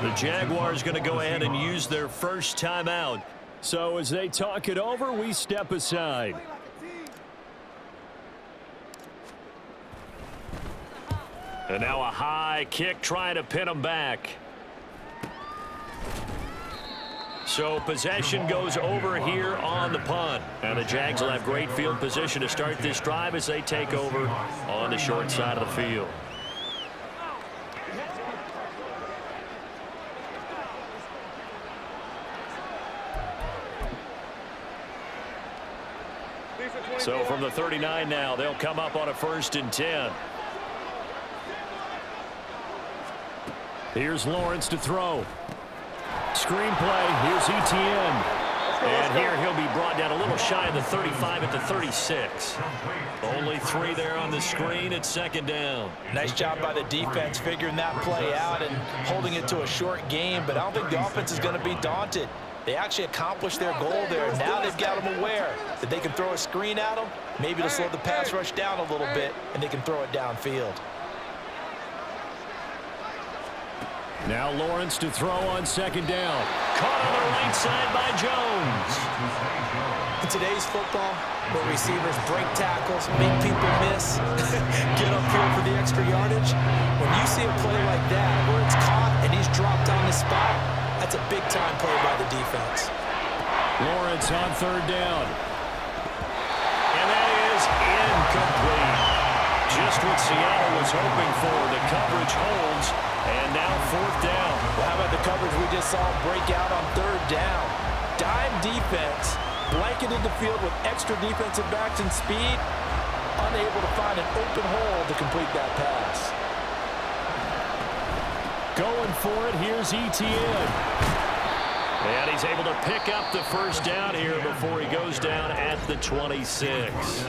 D: The Jaguars going to go ahead and use their first timeout.
B: So as they talk it over, we step aside.
D: And now a high kick trying to pin him back. So possession goes over here on the punt. And the Jags will have great field position to start this drive as they take over on the short side of the field. So from the 39 now, they'll come up on a 1st and 10.
B: Here's Lawrence to throw. Screenplay. Here's Etienne.
D: And here he'll be brought down a little shy of the 35 at the 36. Only 3 there on the screen at 2nd down.
C: Nice job by the defense figuring that play out and holding it to a short game, but I don't think the offense is going to be daunted. They actually accomplished their goal there. Now they've got them aware that they can throw a screen at them, maybe to slow the pass rush down a little bit, and they can throw it downfield.
B: Now Lawrence to throw on 2nd down.
D: Caught on the right side by Jones.
C: In today's football, where receivers break tackles, make people miss, get upfield for the extra yardage, when you see a play like that where it's caught and he's dropped on the spot, that's a big-time play by the defense.
B: Lawrence on 3rd down.
D: And that is incomplete. Just what Seattle was hoping for. The coverage holds. And now 4th down.
F: Well, how about the coverage we just saw break out on 3rd down? Dime defense, blanketed the field with extra defensive backs and speed, unable to find an open hole to complete that pass.
B: Going for it, here's Etienne.
D: And he's able to pick up the 1st down here before he goes down at the 26.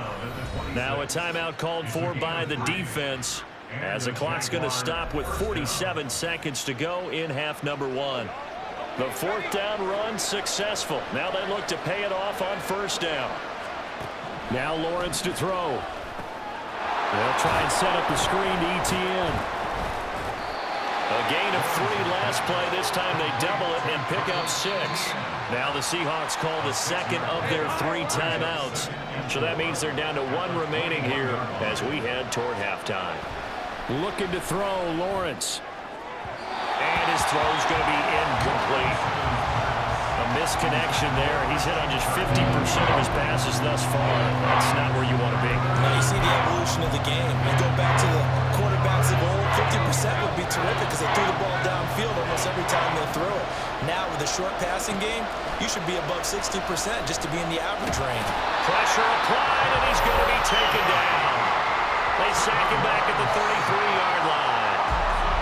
D: Now a timeout called for by the defense, as the clock's going to stop with 47 seconds to go in half number 1. The 4th down run successful. Now they look to pay it off on 1st down.
B: Now Lawrence to throw. They'll try and set up the screen to Etienne.
D: A gain of 3 last play. This time they double it and pick up 6. Now the Seahawks call the 2nd of their 3 timeouts. So that means they're down to 1 remaining here as we head toward halftime.
B: Looking to throw, Lawrence.
D: And his throw's going to be incomplete. A misconnection there. He's hit on just 50% of his passes thus far. That's not where you want to be.
C: Now you see the evolution of the game. You go back to the quarterbacks of old, 50% would be terrific because they threw the ball downfield almost every time they threw it. Now with the short passing game, you should be above 60% just to be in the average range.
D: Pressure applied, and he's going to be taken down. They sack him back at the 33-yard line.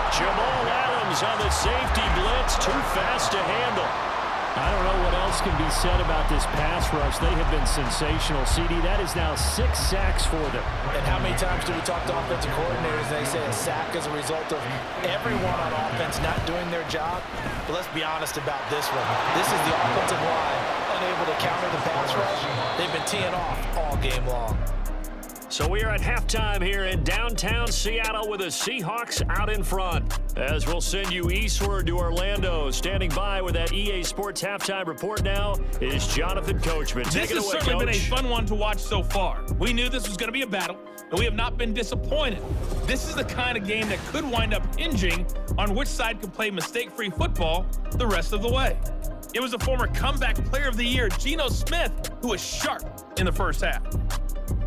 D: Jamal Adams on the safety blitz, too fast to handle.
B: I don't know what else can be said about this pass rush. They have been sensational. CD, that is now 6 sacks for them.
F: And how many times do we talk to offensive coordinators? They say a sack is a result of everyone on offense not doing their job. But let's be honest about this one. This is the offensive line unable to counter the pass rush. They've been teeing off all game long.
D: So we are at halftime here in downtown Seattle with the Seahawks out in front. As we'll send you eastward to Orlando. Standing by with that EA Sports halftime report now is Jonathan Coachman. Take it away,
G: This has certainly
D: Coach.
G: been a fun one to watch so far. We knew this was going to be a battle, and we have not been disappointed. This is the kind of game that could wind up hinging on which side can play mistake-free football the rest of the way. It was the former comeback player of the year, Geno Smith, who was sharp in the first half.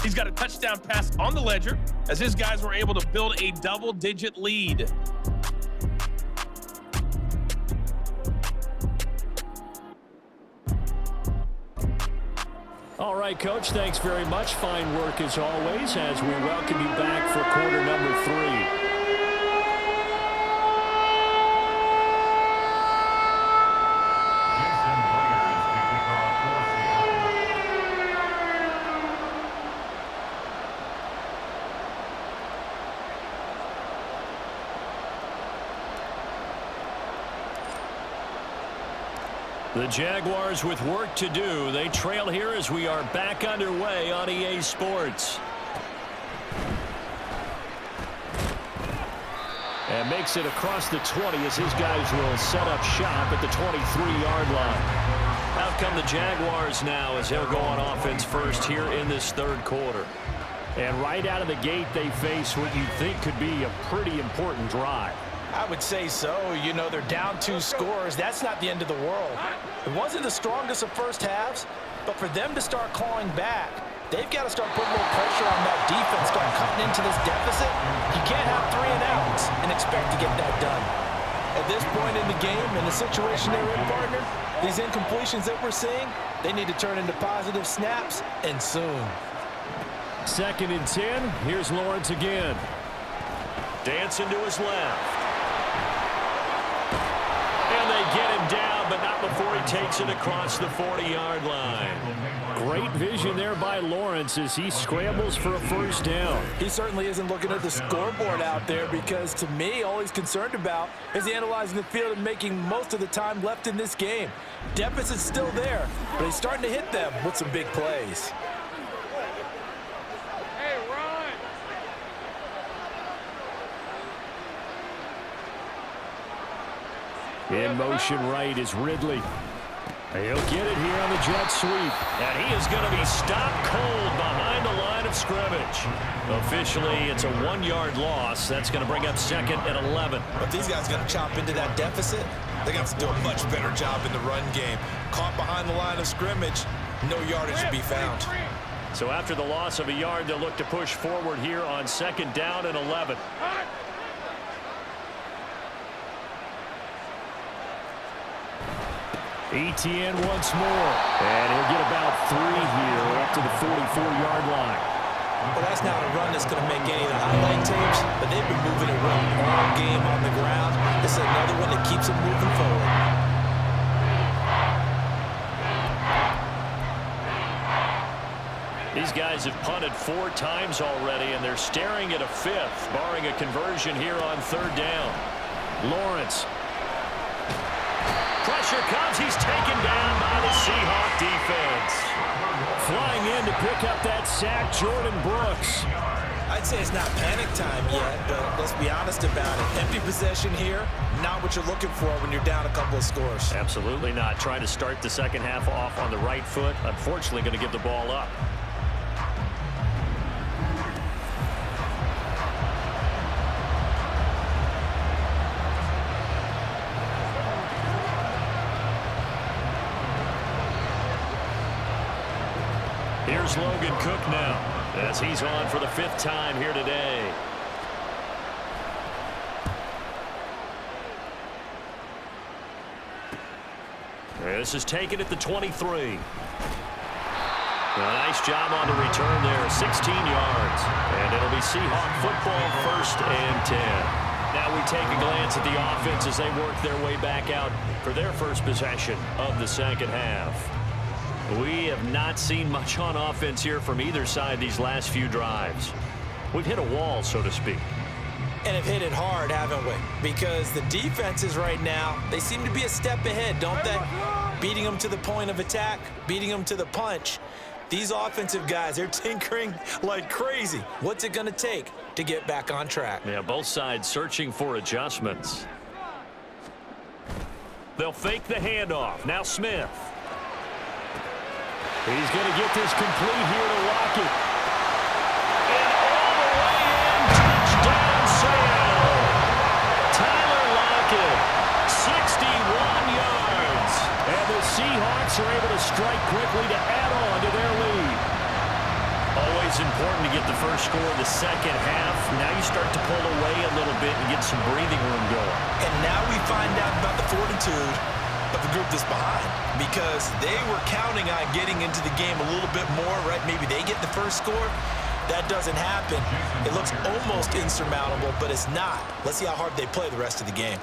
G: He's got a touchdown pass on the ledger as his guys were able to build a double-digit lead.
D: All right, Coach, thanks very much. Fine work as always as we welcome you back for quarter number 3. The Jaguars with work to do. They trail here as we are back underway on EA Sports. And makes it across the 20 as his guys will set up shop at the 23-yard line. Out come the Jaguars now as they'll go on offense first here in this third quarter. And right out of the gate, they face what you'd think could be a pretty important drive.
F: I would say so. You know, they're down 2 scores. That's not the end of the world. It wasn't the strongest of first halves, but for them to start clawing back, they've got to start putting a little pressure on that defense, start cutting into this deficit. You can't have 3 and outs and expect to get that done. At this point in the game, in the situation they're in, partner, these incompletions that we're seeing, they need to turn into positive snaps, and soon.
D: 2nd and 10. Here's Lawrence again. Dancing to his left. And they get him down, but not before he takes it across the 40-yard line. Great vision there by Lawrence as he scrambles for a first down.
F: He certainly isn't looking at the scoreboard out there because, to me, all he's concerned about is analyzing the field and making most of the time left in this game. Deficit's still there, but he's starting to hit them with some big plays.
D: In motion right is Ridley. He'll get it here on the jet sweep. And he is going to be stopped cold behind the line of scrimmage. Officially, it's a 1-yard loss. That's going to bring up 2nd and 11.
C: But these guys are going to chop into that deficit. They're going to have to do a much better job in the run game. Caught behind the line of scrimmage, no yardage to be found.
D: So after the loss of a yard, they'll look to push forward here on 2nd down and 11. ETN once more. And he'll get about 3 here up to the 44-yard line.
C: Well, that's not a run that's going to make any of the highlight tapes, but they've been moving it around all game on the ground. This is another one that keeps them moving forward.
D: These guys have punted 4 times already, and they're staring at a 5th, barring a conversion here on 3rd down. Lawrence. Pressure comes. He's taken down by the Seahawk defense. Flying in to pick up that sack, Jordan Brooks.
C: I'd say it's not panic time yet, but let's be honest about it. Empty possession here, not what you're looking for when you're down a couple of scores.
D: Absolutely not. Trying to start the second half off on the right foot. Unfortunately, going to give the ball up. Here's Logan Cook now as he's on for the 5th time here today. This is taken at the 23. A nice job on the return there, 16 yards. And it'll be Seahawk football 1st and 10. Now we take a glance at the offense as they work their way back out for their first possession of the second half. We have not seen much on offense here from either side these last few drives. We've hit a wall, so to speak.
C: And have hit it hard, haven't we? Because the defenses right now, they seem to be a step ahead, don't they? Beating them to the point of attack, beating them to the punch. These offensive guys, they're tinkering like crazy. What's it going to take to get back on track?
D: Yeah, both sides searching for adjustments. They'll fake the handoff. Now Smith. He's going to get this complete here to Lockett. And all the way in, touchdown Seattle. Tyler Lockett, 61 yards. And the Seahawks are able to strike quickly to add on to their lead. Always important to get the first score of the second half. Now you start to pull away a little bit and get some breathing room going.
C: And now we find out about the fortitude of the group that's behind, because they were counting on getting into the game a little bit more, right? Maybe they get the first score. That doesn't happen. It looks almost insurmountable, but it's not. Let's see how hard they play the rest of the game.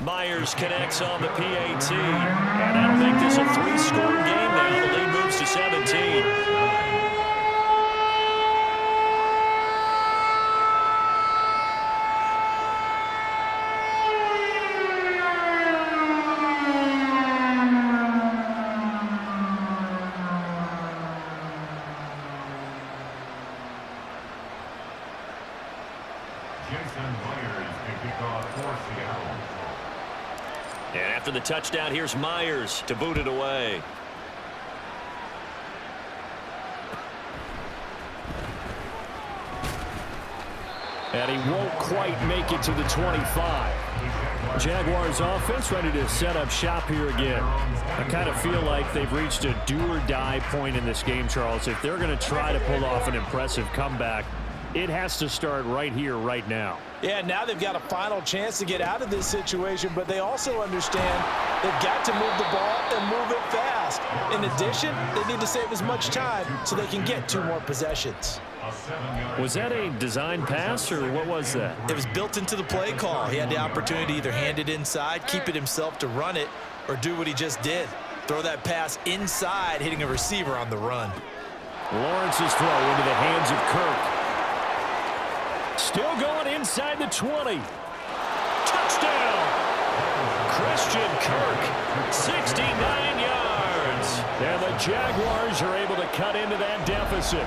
D: Myers connects on the PAT, and that'll make this a 3-score game now. The lead moves to 17. And after the touchdown, here's Myers to boot it away.
B: And he won't quite make it to the 25. Jaguars offense ready to set up shop here again. I kind of feel like they've reached a do-or-die point in this game, Charles. If they're going to try to pull off an impressive comeback, it has to start right here, right now.
F: Yeah, now they've got a final chance to get out of this situation, but they also understand they've got to move the ball and move it fast. In addition, they need to save as much time so they can get 2 more possessions.
B: Was that a design pass, or what was that?
C: It was built into the play call. He had the opportunity to either hand it inside, keep it himself to run it, or do what he just did. Throw that pass inside, hitting a receiver on the run.
B: Lawrence's throw into the hands of Kirk. Still going inside the 20. Touchdown! Christian Kirk, 69 yards. And the Jaguars are able to cut into that deficit.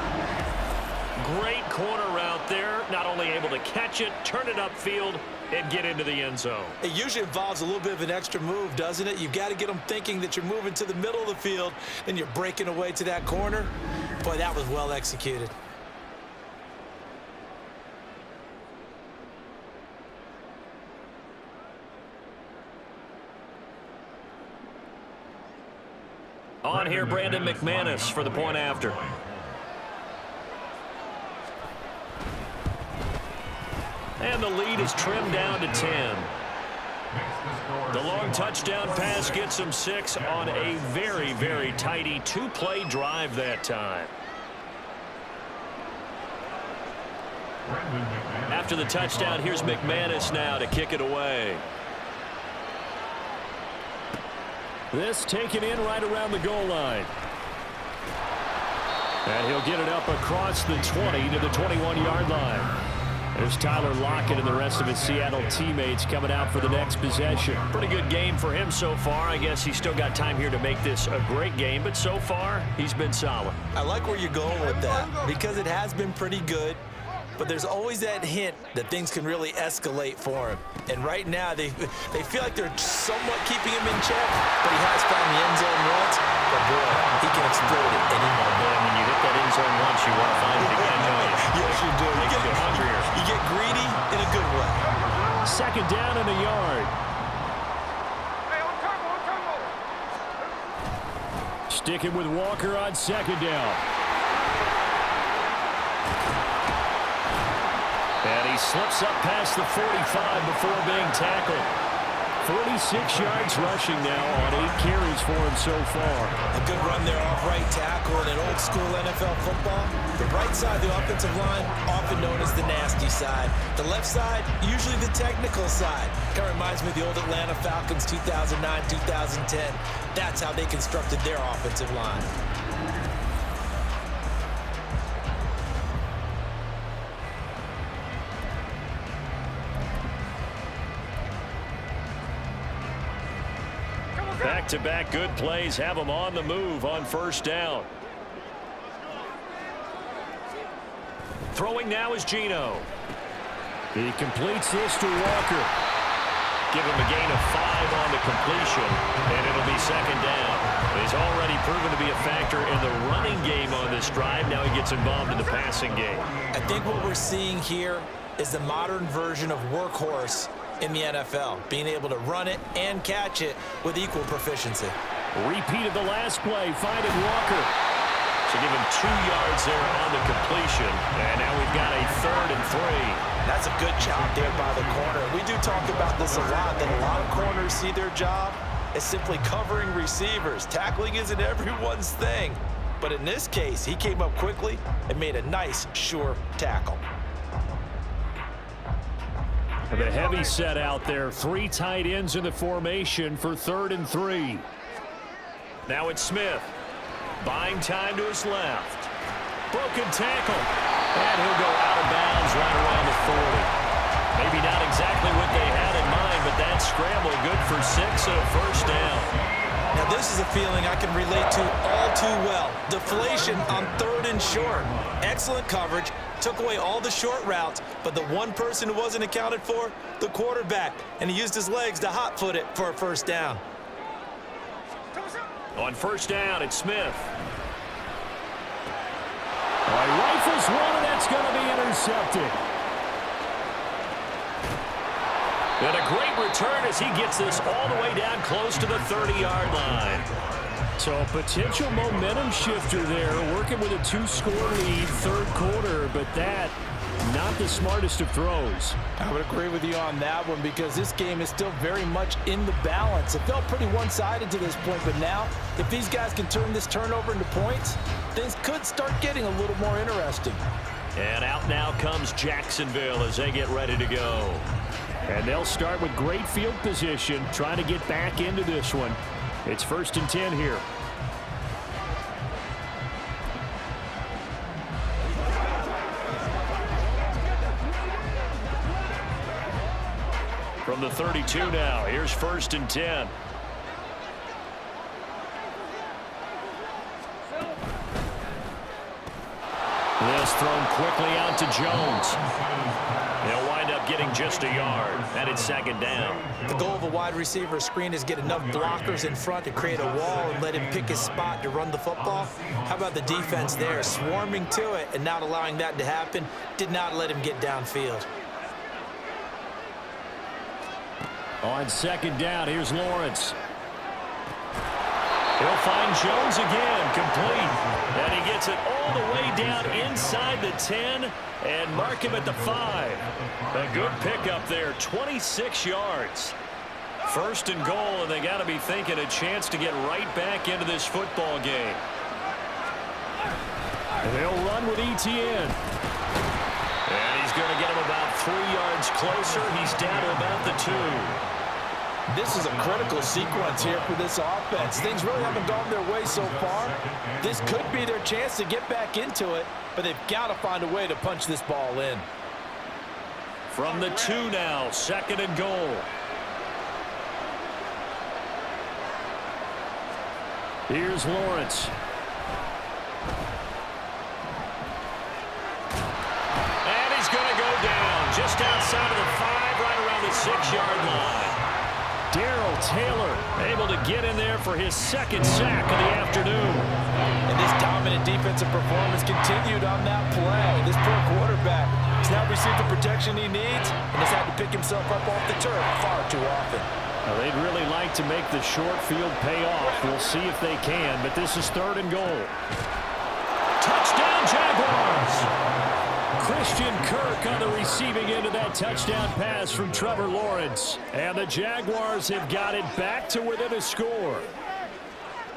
D: Great corner route there. Not only able to catch it, turn it upfield, and get into the end zone.
C: It usually involves a little bit of an extra move, doesn't it? You've got to get them thinking that you're moving to the middle of the field, and you're breaking away to that corner. Boy, that was well executed.
D: On here, Brandon McManus for the point after. And the lead is trimmed down to 10. The long touchdown pass gets them 6 on a very, very tidy 2-play drive that time. After the touchdown, here's McManus now to kick it away.
B: This taken in right around the goal line. And he'll get it up across the 20 to the 21-yard line. There's Tyler Lockett and the rest of his Seattle teammates coming out for the next possession.
D: Pretty good game for him so far. I guess he's still got time here to make this a great game, but so far, he's been solid.
C: I like where you're going with that, because it has been pretty good. But there's always that hint that things can really escalate for him. And right now, they feel like they're somewhat keeping him in check, but he has found the end zone once. But boy, he can explode at any moment.
D: Man, when you hit that end zone once, you want to find it again, don't you?
C: Yes, you do.
D: Makes you hungrier.
C: You get greedy in a good way.
B: Second down and a yard. Sticking with Walker on second down. And he slips up past the 45 before being tackled. 46 yards rushing now on 8 carries for him so far.
C: A good run there off right tackle in old school NFL football. The right side of the offensive line, often known as the nasty side. The left side, usually the technical side. Kind of reminds me of the old Atlanta Falcons 2009, 2010. That's how they constructed their offensive line.
D: Back-to-back good plays have them on the move on first down. Throwing now is Geno.
B: He completes this to Walker.
D: Give him a gain of 5 on the completion, and it'll be second down. He's already proven to be a factor in the running game on this drive. Now he gets involved in the passing game.
C: I think what we're seeing here is the modern version of workhorse in the NFL, being able to run it and catch it with equal proficiency.
B: Repeat of the last play, finding Walker.
D: So give him 2 yards there on the completion, and now we've got a 3rd and 3.
C: That's a good job there by the corner. We do talk about this a lot, that a lot of corners see their job as simply covering receivers. Tackling isn't everyone's thing. But in this case, he came up quickly and made a nice, sure tackle.
B: The heavy set out there. 3 tight ends in the formation for 3rd and 3.
D: Now it's Smith. Buying time to his left. Broken tackle. And he'll go out of bounds right around the 40. Maybe not exactly what they had in mind, but that scramble good for 6 and a first down.
C: Now this is a feeling I can relate to all too well. Deflation on 3rd and short. Excellent coverage. Took away all the short routes, but the one person who wasn't accounted for, the quarterback. And he used his legs to hot-foot it for a first down.
D: On first down, it's Smith.
B: Rifles one, and that's going to be intercepted.
D: And a great return as he gets this all the way down close to the 30-yard line.
B: So a potential momentum shifter there, working with a 2-score lead, 3rd quarter, but that, not the smartest of throws.
F: I would agree with you on that one because this game is still very much in the balance. It felt pretty one-sided to this point, but now if these guys can turn this turnover into points, things could start getting a little more interesting.
D: And out now comes Jacksonville as they get ready to go.
B: And they'll start with great field position, trying to get back into this one. It's 1st and 10 here.
D: From the 32 now, here's 1st and 10.
B: This thrown quickly out to Jones.
D: They'll wind up getting just a yard, and it's 2nd down.
C: The goal of a wide receiver screen is get enough blockers in front to create a wall and let him pick his spot to run the football. How about the defense there, swarming to it and not allowing that to happen? Did not let him get downfield.
B: On 2nd down, here's Lawrence. He'll find Jones again, complete.
D: And he gets it all the way down inside the 10 and mark him at the 5. A good pickup there, 26 yards. 1st and goal, and they got to be thinking a chance to get right back into this football game.
B: They'll run with ETN.
D: And he's going to get him about 3 yards closer. He's down to about the 2.
F: This is a critical sequence here for this offense. Things really haven't gone their way so far. This could be their chance to get back into it, but they've got to find a way to punch this ball in.
D: From the 2 now, 2nd and goal.
B: Here's Lawrence.
D: And he's going to go down just outside of the 5, right around the 6-yard line.
B: Darrell Taylor able to get in there for his 2nd sack of the afternoon.
F: And this dominant defensive performance continued on that play. This poor quarterback has now received the protection he needs and has had to pick himself up off the turf far too often.
B: Well, they'd really like to make the short field pay off. We'll see if they can, but this is 3rd and goal. Touchdown, Jaguars! Christian Kirk on the receiving end of that touchdown pass from Trevor Lawrence. And the Jaguars have got it back to within a score.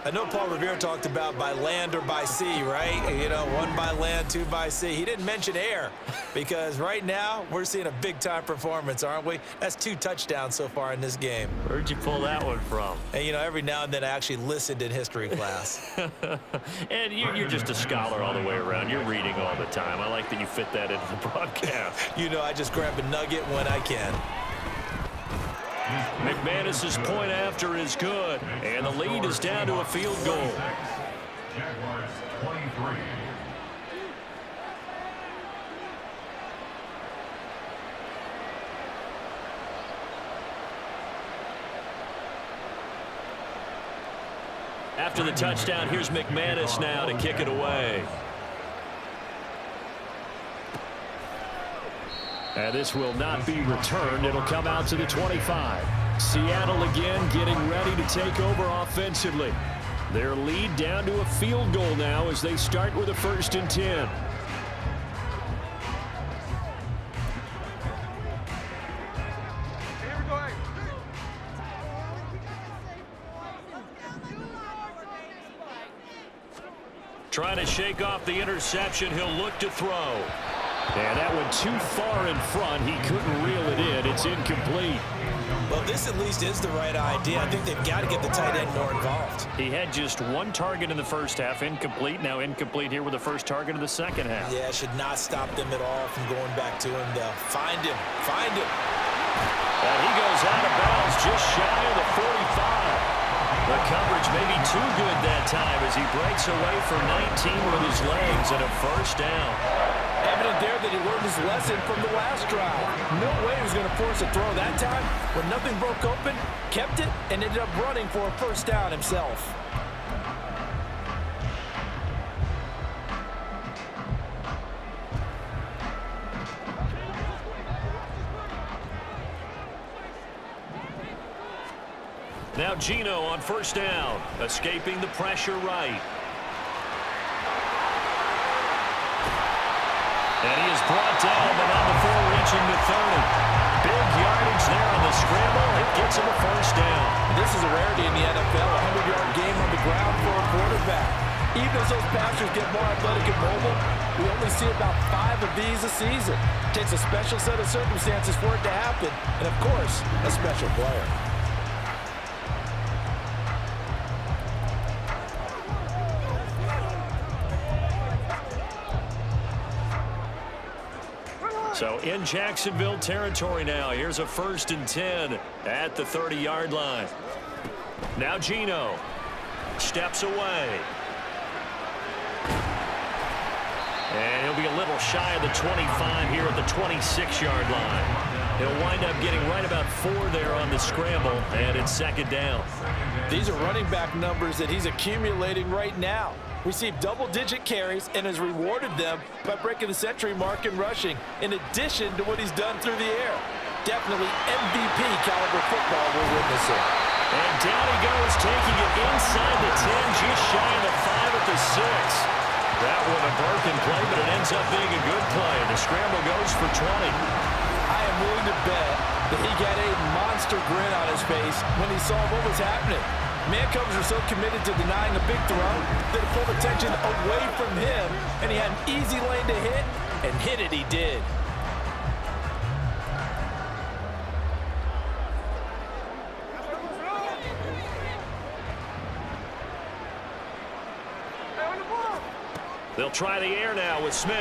C: I know Paul Revere talked about by land or by sea, right? You know, 1 by land, 2 by sea. He didn't mention air because right now we're seeing a big-time performance, aren't we? That's 2 touchdowns so far in this game.
D: Where'd you pull that one from?
C: And, you know, every now and then I actually listened in history class.
D: And you're just a scholar all the way around. You're reading all the time. I like that you fit that into the broadcast.
C: You know, I just grab a nugget when I can.
D: McManus's point after is good, and the lead is down to a field goal.
E: Jaguars 23.
D: After the touchdown, here's McManus now to kick it away.
B: And this will not be returned. It'll come out to the 25. Seattle again getting ready to take over offensively. Their lead down to a field goal now as they start with a 1st and 10.
D: Trying to shake off the interception. He'll look to throw.
B: And that went too far in front. He couldn't reel it in. It's incomplete.
C: Well, this at least is the right idea. I think they've got to get the tight end more involved.
D: He had just one target in the first half, incomplete. Now incomplete here with the first target of the second half.
C: Yeah, should not stop them at all from going back to him. Find him. Find him.
D: And he goes out of bounds just shy of the 45. The coverage may be too good that time as he breaks away for 19 with his legs and a 1st down.
F: Evident there that he learned his lesson from the last drive. No way he was going to force a throw that time. When nothing broke open, kept it, and ended up running for a 1st down himself.
D: Now Geno on 1st down, escaping the pressure right. And he is brought down, but not before reaching the 30. Big yardage there on the scramble. It gets him a 1st down.
F: This is a rarity in the NFL, a 100-yard game on the ground for a quarterback. Even as those passers get more athletic and mobile, we only see about 5 of these a season. It takes a special set of circumstances for it to happen, and of course, a special player.
D: So in Jacksonville territory now. Here's a 1st and 10 at the 30-yard line. Now Geno steps away. And he'll be a little shy of the 25 here at the 26-yard line. He'll wind up getting right about 4 there on the scramble, and it's 2nd down.
F: These are running back numbers that he's accumulating right now. Received double-digit carries and has rewarded them by breaking the century mark in rushing, in addition to what he's done through the air. Definitely MVP caliber football we're witnessing.
D: And down he goes, taking it inside the 10, just shy of the 5 at the 6. That one a broken play, but it ends up being a good play. The scramble goes for 20.
F: I am willing to bet that he got a monster grin on his face when he saw what was happening. Man covers are so committed to denying a big throw that it pulled attention away from him, and he had an easy lane to hit, and hit it he did.
D: They'll try the air now with Smith.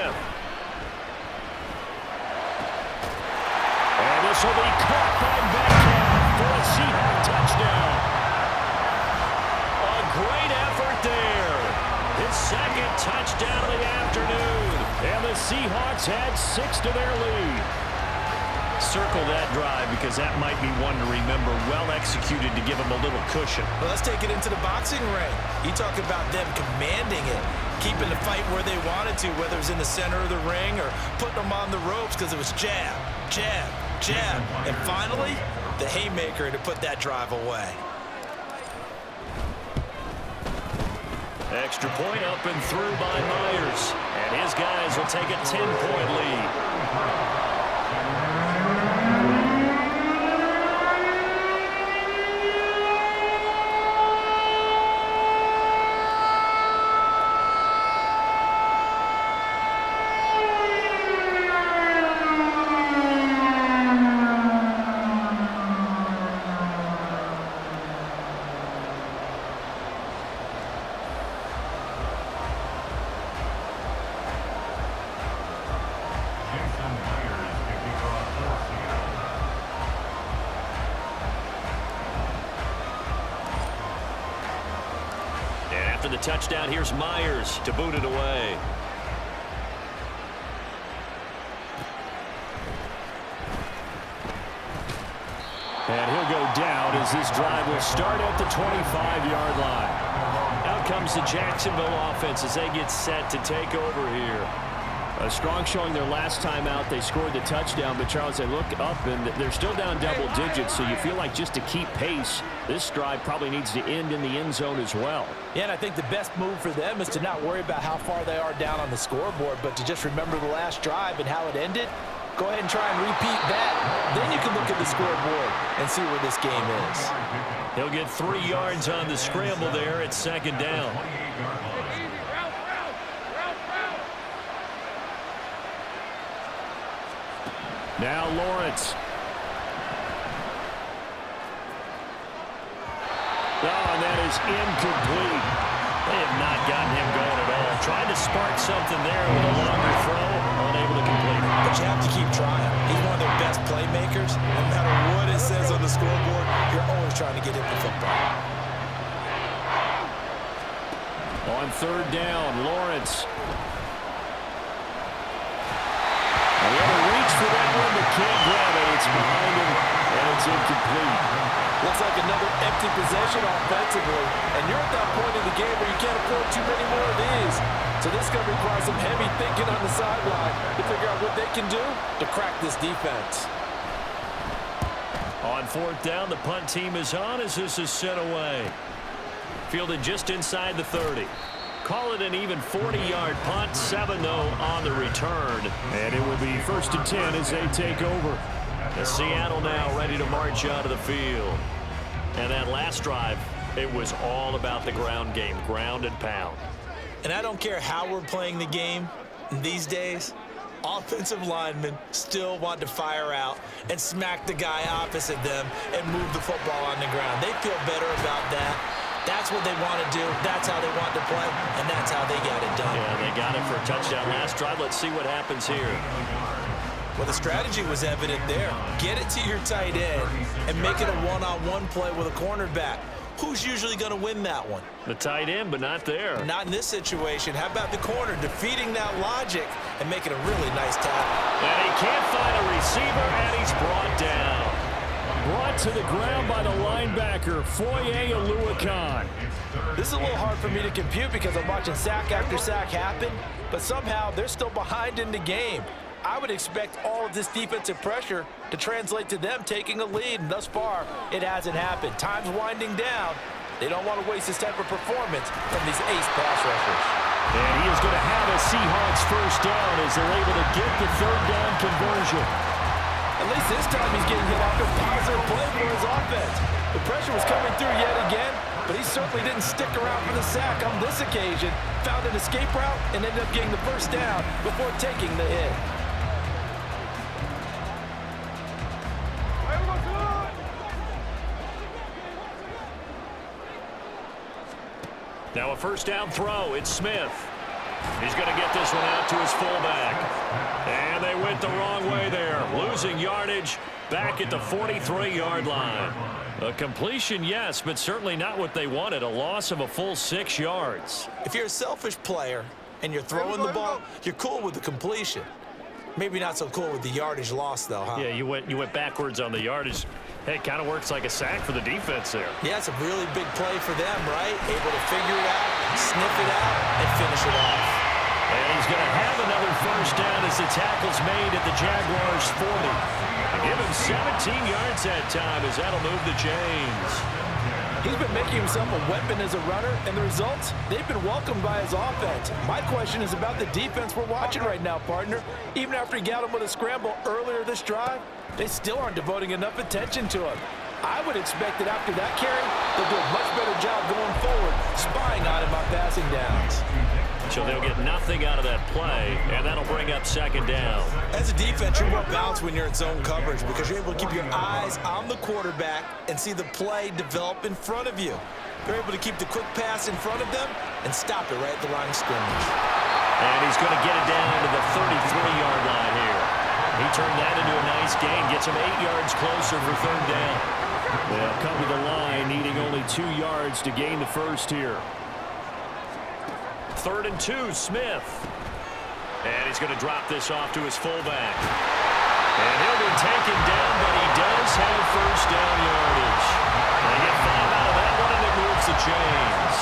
B: And this will be caught by Metcalf for a Seahawks touchdown.
D: A great effort there. His 2nd touchdown of the afternoon.
B: And the Seahawks add 6 to their lead.
D: Circle that drive because that might be one to remember. Well executed to give him a little cushion.
C: Well, let's take it into the boxing ring. You talk about them commanding it, keeping the fight where they wanted to, whether it was in the center of the ring or putting them on the ropes because it was jab, jab, jab. And finally, the haymaker to put that drive away.
D: Extra point up and through by Myers. And his guys will take a 10-point lead. After the touchdown, here's Myers to boot it away.
B: And he'll go down as this drive will start at the 25-yard line.
D: Out comes the Jacksonville offense as they get set to take over here.
B: A strong showing their last time out. They scored the touchdown, but Charles, they look up and they're still down double digits, so you feel like just to keep pace, this drive probably needs to end in the end zone as well.
F: Yeah, and I think the best move for them is to not worry about how far they are down on the scoreboard, but to just remember the last drive and how it ended. Go ahead and try and repeat that. Then you can look at the scoreboard and see where this game is.
D: He'll get 3 yards on the scramble there at second down.
B: Now Lawrence. Oh, and that is incomplete.
D: They have not gotten him going at all. Trying to spark something there with a longer throw, unable to complete it.
C: But you have to keep trying. He's one of their best playmakers. No matter what it says on the scoreboard, you're always trying to get him the football.
B: On third down, Lawrence. And he had to reach for that one, but can't grab it. It's behind him, and it's incomplete.
F: Looks like another empty possession offensively, and you're at that point in the game where you can't afford too many more of these. So this is going to require some heavy thinking on the sideline to figure out what they can do to crack this defense.
D: On fourth down, the punt team is on as this is sent away. Fielded just inside the 30. Call it an even 40-yard punt, 7-0 on the return.
B: And it will be 1st and 10 as they take over.
D: The Seattle now ready to march out of the field. And that last drive, it was all about the ground game, ground and pound.
C: And I don't care how we're playing the game these days, offensive linemen still want to fire out and smack the guy opposite them and move the football on the ground. They feel better about that. That's what they want to do. That's how they want to play, and that's how they got it done.
D: Yeah, they got it for a touchdown last drive. Let's see what happens here.
C: Well, the strategy was evident there. Get it to your tight end and make it a one-on-one play with a cornerback. Who's usually going to win that one?
D: The tight end, but not there.
C: Not in this situation. How about the corner defeating that logic and making a really nice tackle?
D: And he can't find a receiver, and he's brought down.
B: Brought to the ground by the linebacker, Foye Oluwakan.
F: This is a little hard for me to compute because I'm watching sack after sack happen, but somehow they're still behind in the game. I would expect all of this defensive pressure to translate to them taking a lead, and thus far, it hasn't happened. Time's winding down. They don't want to waste this type of performance from these ace pass rushers.
B: And he is going to have a Seahawks first down as they're able to get the third down conversion.
F: At least this time he's getting hit after positive play for his offense. The pressure was coming through yet again, but he certainly didn't stick around for the sack on this occasion. Found an escape route and ended up getting the first down before taking the hit.
D: Now a first down throw. It's Smith. He's going to get this one out to his fullback. And they went the wrong way there. Losing yardage back at the 43-yard line. A completion, yes, but certainly not what they wanted. A loss of a full 6 yards.
C: If you're a selfish player and you're throwing the ball, you're cool with the completion. Maybe not so cool with the yardage loss, though, huh?
D: Yeah, you went backwards on the yardage. Hey, it kind of works like a sack for the defense there.
C: Yeah, it's a really big play for them, right? Able to figure it out, sniff it out, and finish it off.
D: And he's going to have another first down as the tackle's made at the Jaguars' 40. Give him 17 yards that time as that'll move the chains.
F: He's been making himself a weapon as a runner, and the results, they've been welcomed by his offense. My question is about the defense we're watching right now, partner. Even after he got him with a scramble earlier this drive, they still aren't devoting enough attention to him. I would expect that after that carry, they'll do a much better job going forward, spying on him on passing downs.
D: So they'll get nothing out of that play, and that'll bring up second down.
C: As a defense, you're more balanced when you're in zone coverage because you're able to keep your eyes on the quarterback and see the play develop in front of you. You're able to keep the quick pass in front of them and stop it right at the line of scrimmage.
D: And he's going to get it down to the 33-yard line here. He turned that into a nice gain, gets him 8 yards closer for third down.
B: They'll come to the line, needing only 2 yards to gain the first here.
D: 3rd and 2, Smith. And he's going to drop this off to his fullback. And he'll be taken down, but he does have first down yardage. They get 5 out of that one, and it moves the chains.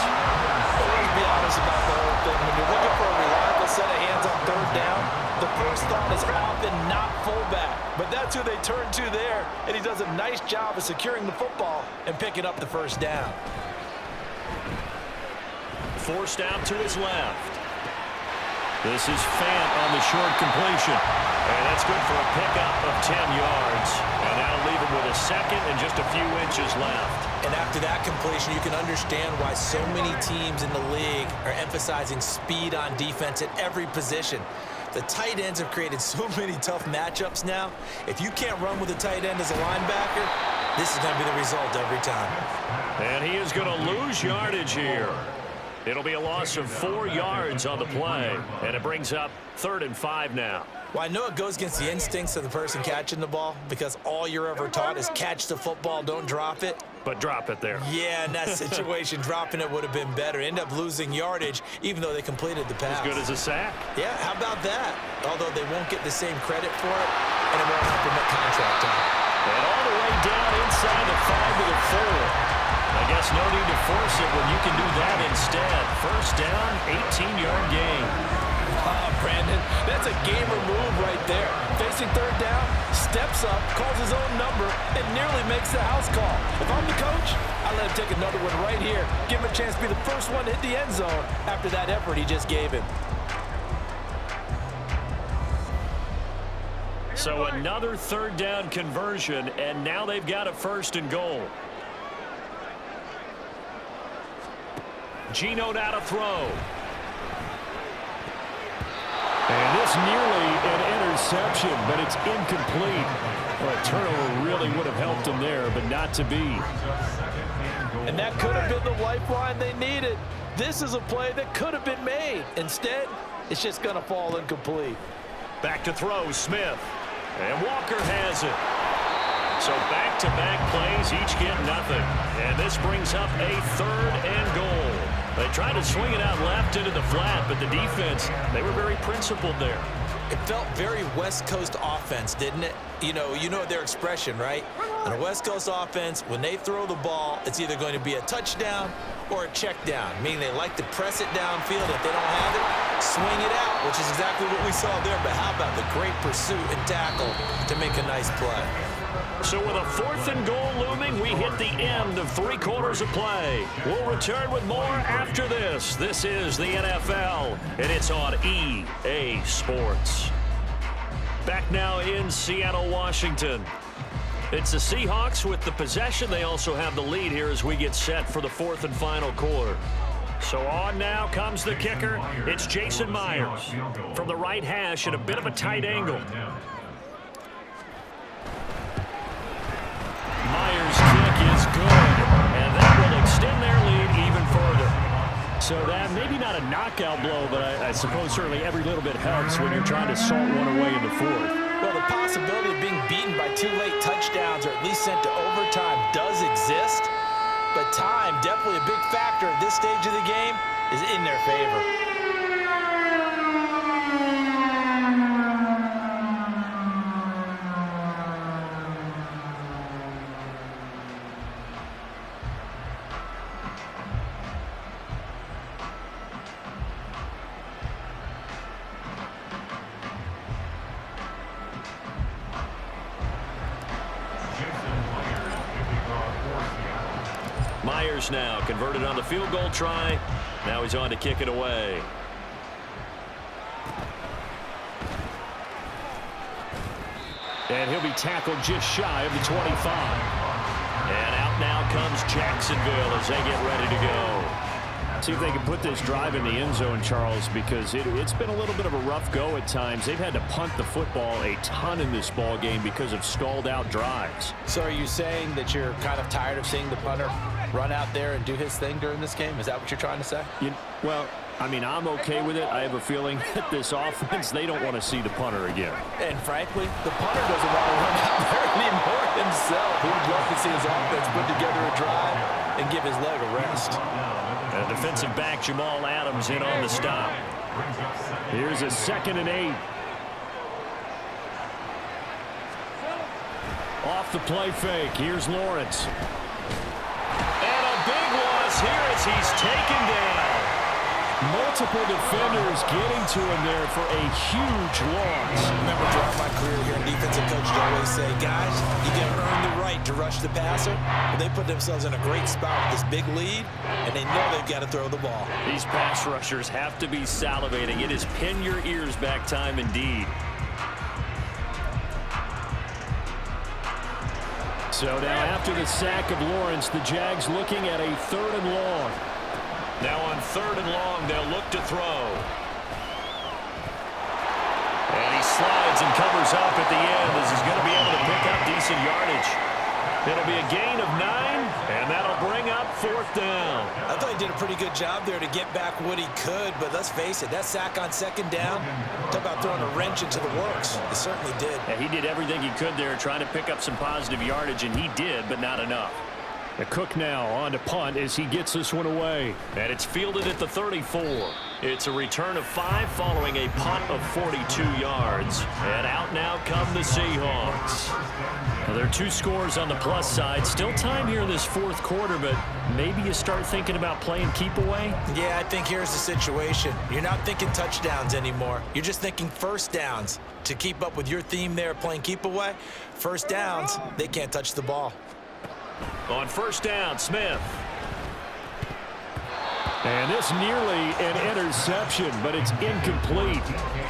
F: Well, let's be honest about the whole thing. When you're looking for a reliable set of hands on 3rd down, the first thought is often not fullback. But that's who they turn to there, and he does a nice job of securing the football and picking up the first down.
D: Forced out to his left. This is Fant on the short completion. And that's good for a pickup of 10 yards. And that'll leave him with a second and just a few inches left.
C: And after that completion, you can understand why so many teams in the league are emphasizing speed on defense at every position. The tight ends have created so many tough matchups now. If you can't run with a tight end as a linebacker, this is going to be the result every time.
D: And he is going to lose yardage here. It'll be a loss of 4 yards on the play, and it brings up 3rd and 5 now.
C: Well, I know it goes against the instincts of the person catching the ball because all you're ever taught is catch the football, don't drop it.
D: But drop it there.
C: Yeah, in that situation, dropping it would have been better. End up losing yardage, even though they completed the pass.
D: As good as a sack.
C: Yeah, how about that? Although they won't get the same credit for it, and it won't help them at contract time.
D: And all the way down inside the 5 to the 4. I guess no need to force it when you can do that instead. First down, 18-yard gain.
F: Brandon, that's a gamer move right there. Facing 3rd down, steps up, calls his own number, and nearly makes the house call. If I'm the coach, I let him take another one right here. Give him a chance to be the first one to hit the end zone after that effort he just gave him.
D: So another 3rd down conversion, and now they've got a 1st and goal. Geno now to throw.
B: And this nearly an interception, but it's incomplete. Well, a turnover really would have helped him there, but not to be.
F: And that could have been the lifeline they needed. This is a play that could have been made. Instead, it's just going to fall incomplete.
D: Back to throw, Smith. And Walker has it. So back-to-back plays, each get nothing. And this brings up a 3rd and goal. They tried to swing it out left into the flat, but the defense, they were very principled there.
C: It felt very West Coast offense, didn't it? You know their expression, right? On a West Coast offense, when they throw the ball, it's either going to be a touchdown or a check down, meaning they like to press it downfield. If they don't have it, swing it out, which is exactly what we saw there. But how about the great pursuit and tackle to make a nice play?
D: So with a 4th and goal looming, we hit the end of 3 quarters of play. We'll return with more after this. This is the NFL, and it's on EA Sports. Back now in Seattle, Washington. It's the Seahawks with the possession. They also have the lead here as we get set for the 4th and final quarter. So on now comes the kicker. It's Jason Myers from the right hash at a bit of a tight angle. Myers' kick is good, and that will extend their lead even further.
B: So that maybe not a knockout blow, but I suppose certainly every little bit helps when you're trying to salt one away in the 4th.
F: Well, the possibility of being beaten by 2 late touchdowns or at least sent to overtime does exist, but time, definitely a big factor at this stage of the game, is in their favor.
D: Myers now converted on the field goal try. Now he's on to kick it away.
B: And he'll be tackled just shy of the 25.
D: And out now comes Jacksonville as they get ready to go.
B: See if they can put this drive in the end zone, Charles, because it's been a little bit of a rough go at times. They've had to punt the football a ton in this ball game because of stalled out drives.
F: So are you saying that you're kind of tired of seeing the punter run out there and do his thing during this game? Is that what you're trying to say?
B: Well, I mean, I'm okay with it. I have a feeling that this offense, they don't want to see the punter again.
F: And frankly, the punter doesn't want to run out there anymore himself. He would love to see his offense put together a drive and give his leg a rest.
D: And defensive back Jamal Adams in on the stop.
B: Here's a 2nd and 8. Off the play fake. Here's Lawrence.
D: And a big loss here as he's taken down.
B: Multiple defenders getting to him there for a huge loss.
C: I remember throughout my career here in defensive coaches always say, guys, you got to earn the right to rush the passer. But they put themselves in a great spot with this big lead, and they know they've got to throw the ball.
D: These pass rushers have to be salivating. It is pin your ears back time indeed.
B: So now after the sack of Lawrence, the Jags looking at a 3rd and long.
D: Now on 3rd and long, they'll look to throw. And he slides and covers up at the end as he's going to be able to pick up decent yardage. It'll be a gain of 9, and that'll bring up 4th down.
C: I thought he did a pretty good job there to get back what he could, but let's face it, that sack on 2nd down, talk about throwing a wrench into the works. He certainly did.
D: Yeah, he did everything he could there trying to pick up some positive yardage, and he did, but not enough.
B: The Cook now on to punt as he gets this one away.
D: And it's fielded at the 34. It's a return of 5 following a punt of 42 yards. And out now come the Seahawks. Now, there are 2 scores on the plus side. Still time here in this 4th quarter, but maybe you start thinking about playing keep away?
C: Yeah, I think here's the situation. You're not thinking touchdowns anymore. You're just thinking 1st downs. To keep up with your theme there, playing keep away, 1st downs, they can't touch the ball.
D: On 1st down, Smith.
B: And this nearly an interception, but it's incomplete.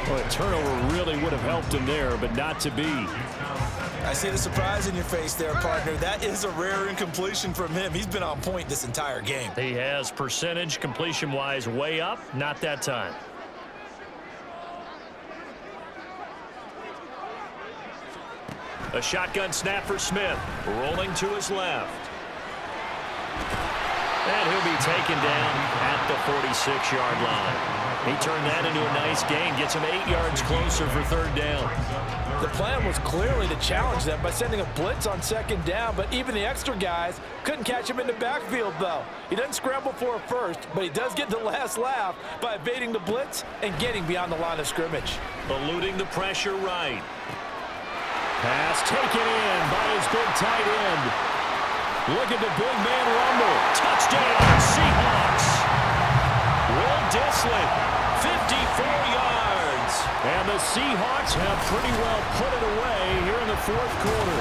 B: Well, a turnover really would have helped him there, but not to be.
C: I see the surprise in your face there, partner. That is a rare incompletion from him. He's been on point this entire game.
D: He has percentage completion-wise way up, not that time. A shotgun snap for Smith, rolling to his left. And he'll be taken down at the 46-yard line. He turned that into a nice gain, gets him 8 yards closer for 3rd down.
F: The plan was clearly to challenge them by sending a blitz on 2nd down, but even the extra guys couldn't catch him in the backfield, though. He doesn't scramble for a first, but he does get the last laugh by evading the blitz and getting beyond the line of scrimmage.
D: Eluding the pressure right.
B: Pass taken in by his big tight end. Look at the big man rumble.
D: Touchdown, Seahawks. Will Disley, 54 yards.
B: And the Seahawks have pretty well put it away here in the 4th quarter.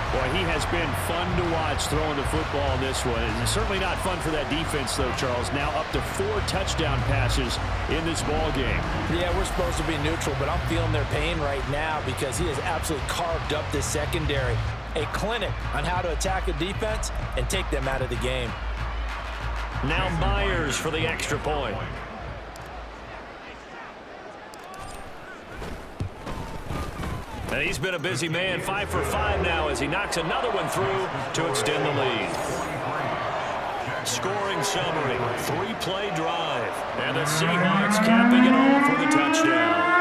B: Boy, he has been fun to watch throwing the football in this one. It's certainly not fun for that defense, though, Charles. Now up to 4 touchdown passes in this ball game. Yeah,
F: we're supposed to be neutral, but I'm feeling their pain right now because he has absolutely carved up this secondary. A clinic on how to attack a defense and take them out of the game.
D: Now Myers for the extra point. And he's been a busy man, 5 for 5 now as he knocks another one through to extend the lead. Scoring summary, 3-play drive. And the Seahawks capping it off with a touchdown.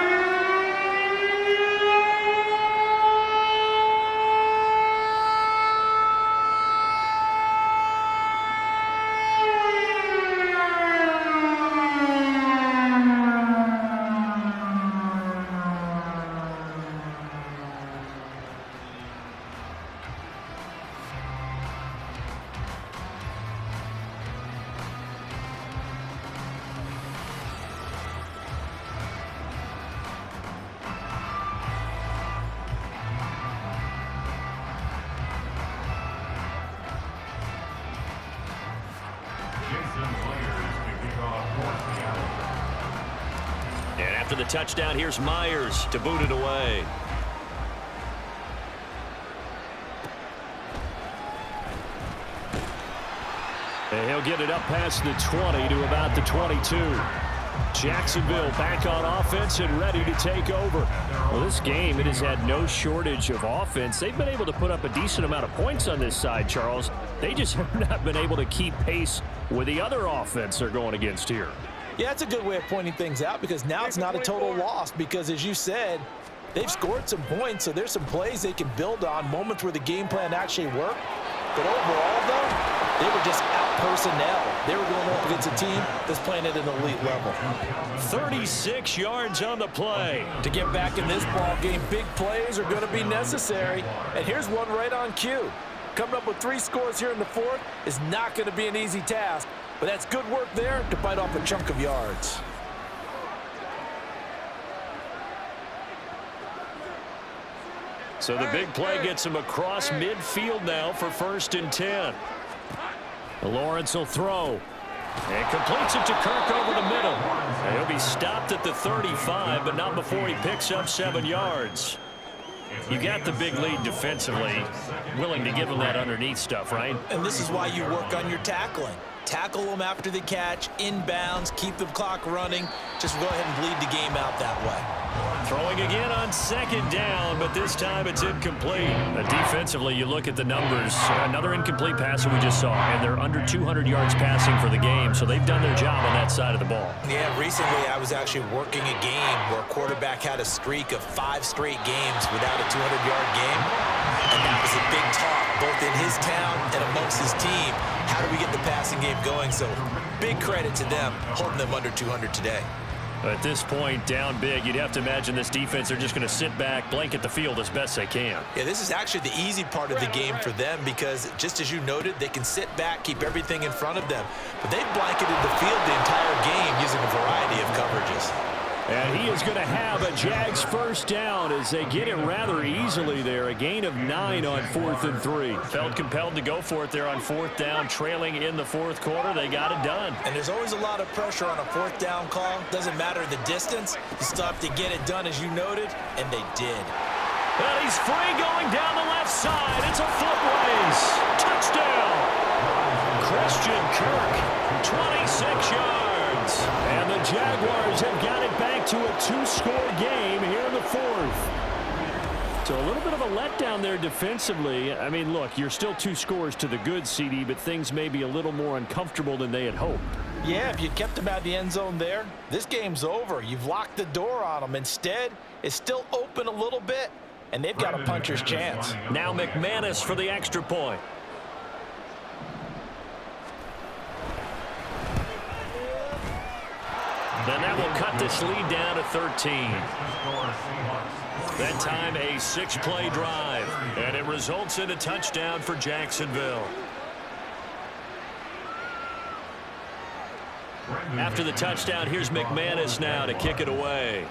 D: After the touchdown, here's Myers to boot it away.
B: And he'll get it up past the 20 to about the 22. Jacksonville back on offense and ready to take over. Well, this game, it has had no shortage of offense. They've been able to put up a decent amount of points on this side, Charles. They just have not been able to keep pace with the other offense they're going against here.
F: Yeah, that's a good way of pointing things out because now it's not a total loss because, as you said, they've scored some points, so there's some plays they can build on, moments where the game plan actually worked. But overall, though, they were just out personnel. They were going up against a team that's playing at an elite level.
D: 36 yards on the play.
F: To get back in this ball game, big plays are going to be necessary. And here's one right on cue. Coming up with 3 scores here in the fourth is not going to be an easy task, but that's good work there to bite off a chunk of yards.
D: So the big play gets him across midfield now for 1st and 10.
B: Lawrence will throw.
D: And completes it to Kirk over the middle. And he'll be stopped at the 35, but not before he picks up 7 yards. You got the big lead defensively. Willing to give him that underneath stuff, right?
C: And this is why you work on your tackling. Tackle them after the catch, inbounds, keep the clock running. Just go ahead and bleed the game out that way.
D: Throwing again on 2nd down, but this time it's incomplete.
B: Defensively, you look at the numbers. Another incomplete pass that we just saw, and they're under 200 yards passing for the game, so they've done their job on that side of the ball.
C: Yeah, recently I was actually working a game where a quarterback had a streak of 5 straight games without a 200-yard game, and that was a big talk both in his town and amongst his team. How do we get the passing game going? So big credit to them holding them under 200 today.
B: At this point, down big, you'd have to imagine this defense are just going to sit back, blanket the field as best they can.
C: Yeah, this is actually the easy part of the game for them because, just as you noted, they can sit back, keep everything in front of them. But they've blanketed the field the entire game using a variety of coverages.
B: And he is going to have a Jags 1st down as they get it rather easily there. A gain of 9 on 4th and 3.
D: Felt compelled to go for it there on 4th down, trailing in the 4th quarter. They got it done.
C: And there's always a lot of pressure on a 4th down call. Doesn't matter the distance. You still have to get it done, as you noted, and they did.
D: And he's free going down the left side. It's a foot race. Touchdown. Christian Kirk, 26 yards.
B: And the Jaguars have got it back to a 2-score game here in the 4th. So a little bit of a letdown there defensively. I mean, look, you're still 2 scores to the good, CD, but things may be a little more uncomfortable than they had hoped.
F: Yeah, if you kept them out of the end zone there, this game's over. You've locked the door on them. Instead, it's still open a little bit, and they've got a puncher's chance.
D: Now McManus for the extra point. Then that will cut this lead down to 13. That time a 6-play drive, and it results in a touchdown for Jacksonville. After the touchdown, here's McManus now to kick it away.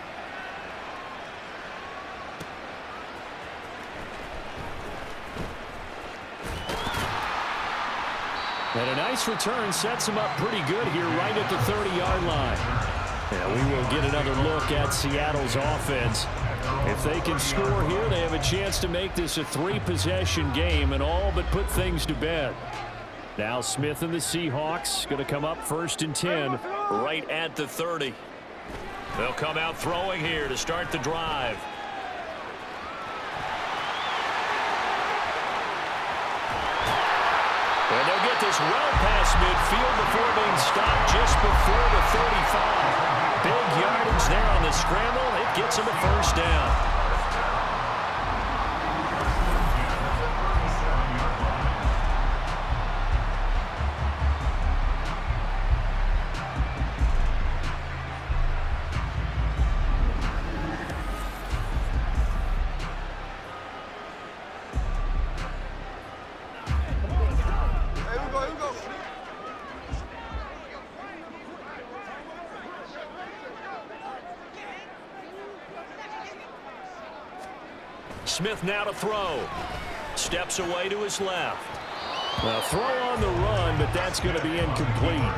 B: And a nice return sets him up pretty good here right at the 30-yard line. And we will get another look at Seattle's offense. If they can score here, they have a chance to make this a 3-possession game and all but put things to bed. Now Smith and the Seahawks going to come up 1st and 10
D: right at the 30. They'll come out throwing here to start the drive. And they'll get this well past midfield before being stopped just before the 35. Big yardage there on the scramble. It gets him a 1st down. Smith now to throw. Steps away to his left.
B: Well, throw on the run, but that's going to be incomplete.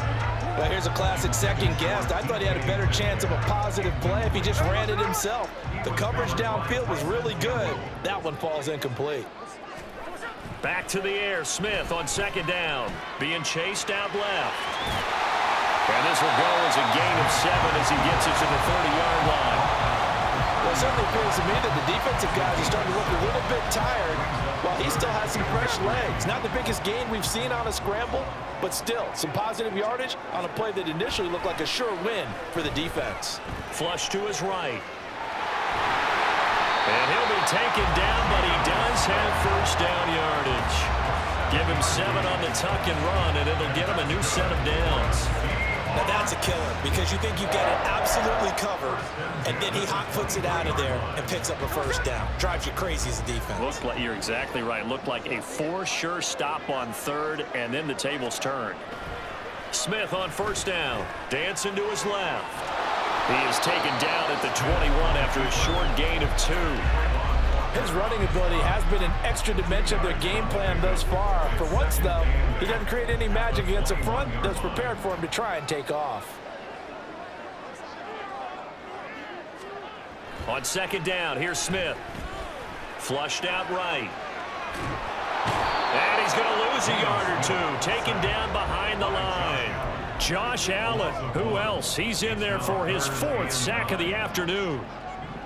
F: Well, here's a classic second guess. I thought he had a better chance of a positive play if he just ran it himself. The coverage downfield was really good. That one falls incomplete.
D: Back to the air. Smith on 2nd down. Being chased out left. And this will go as a gain of 7 as he gets it to the 30-yard line.
F: Well, it certainly appears to me that the defensive guys are starting to look a little bit tired while he still has some fresh legs. Not the biggest gain we've seen on a scramble, but still some positive yardage on a play that initially looked like a sure win for the defense.
D: Flush to his right. And he'll be taken down, but he does have 1st down yardage. Give him 7 on the tuck and run, and it'll get him a new set of downs.
C: Now that's a killer because you think you've got it absolutely covered, and then he hot-foots it out of there and picks up a first down. Drives you crazy as a defense.
D: Looked like, you're exactly right. Looked like a for-sure stop on third, and then the tables turned. Smith on first down. Dancing to his left. He is taken down at the 21 after a short gain of 2.
F: His running ability has been an extra dimension of their game plan thus far. For once, though, he doesn't create any magic against the front that's prepared for him to try and take off.
D: On second down, here's Smith. Flushed out right. And he's going to lose a yard or 2. Taken down behind the line. Josh Allen, who else? He's in there for his 4th sack of the afternoon.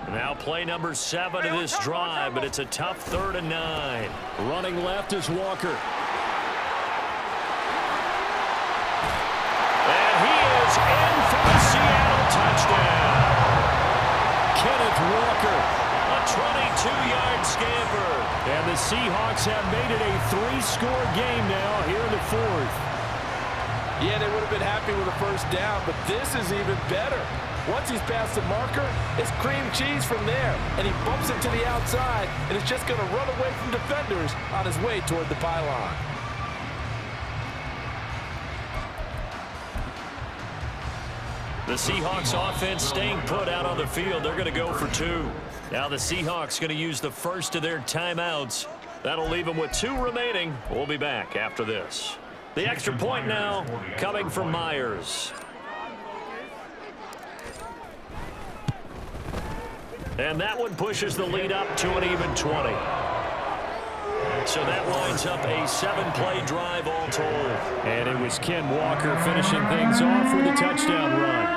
D: Now play number 7 of this drive, but it's a tough 3rd and 9. Running left is Walker. And he is in for the Seattle touchdown. Kenneth Walker, a 22-yard scamper. And the Seahawks have made it a 3-score game now here in the 4th.
F: Yeah, they would have been happy with a first down, but this is even better. Once he's past the marker, it's cream cheese from there, and he bumps it to the outside, and it's just going to run away from defenders on his way toward the pylon.
D: The Seahawks offense staying put out on the field. They're going to go for 2. Now the Seahawks going to use the first of their timeouts. That'll leave them with 2 remaining. We'll be back after this. The extra point now coming from Myers. And that one pushes the lead up to an even 20. So that winds up a 7-play drive all told.
B: And it was Ken Walker finishing things off with a touchdown run.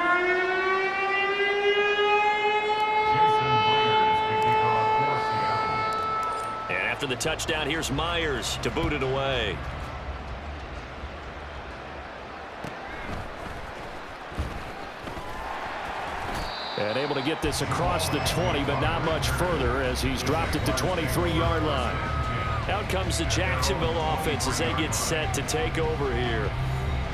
D: And after the touchdown, here's Myers to boot it away.
B: And able to get this across the 20, but not much further as he's dropped it to 23-yard line.
D: Out comes the Jacksonville offense as they get set to take over here.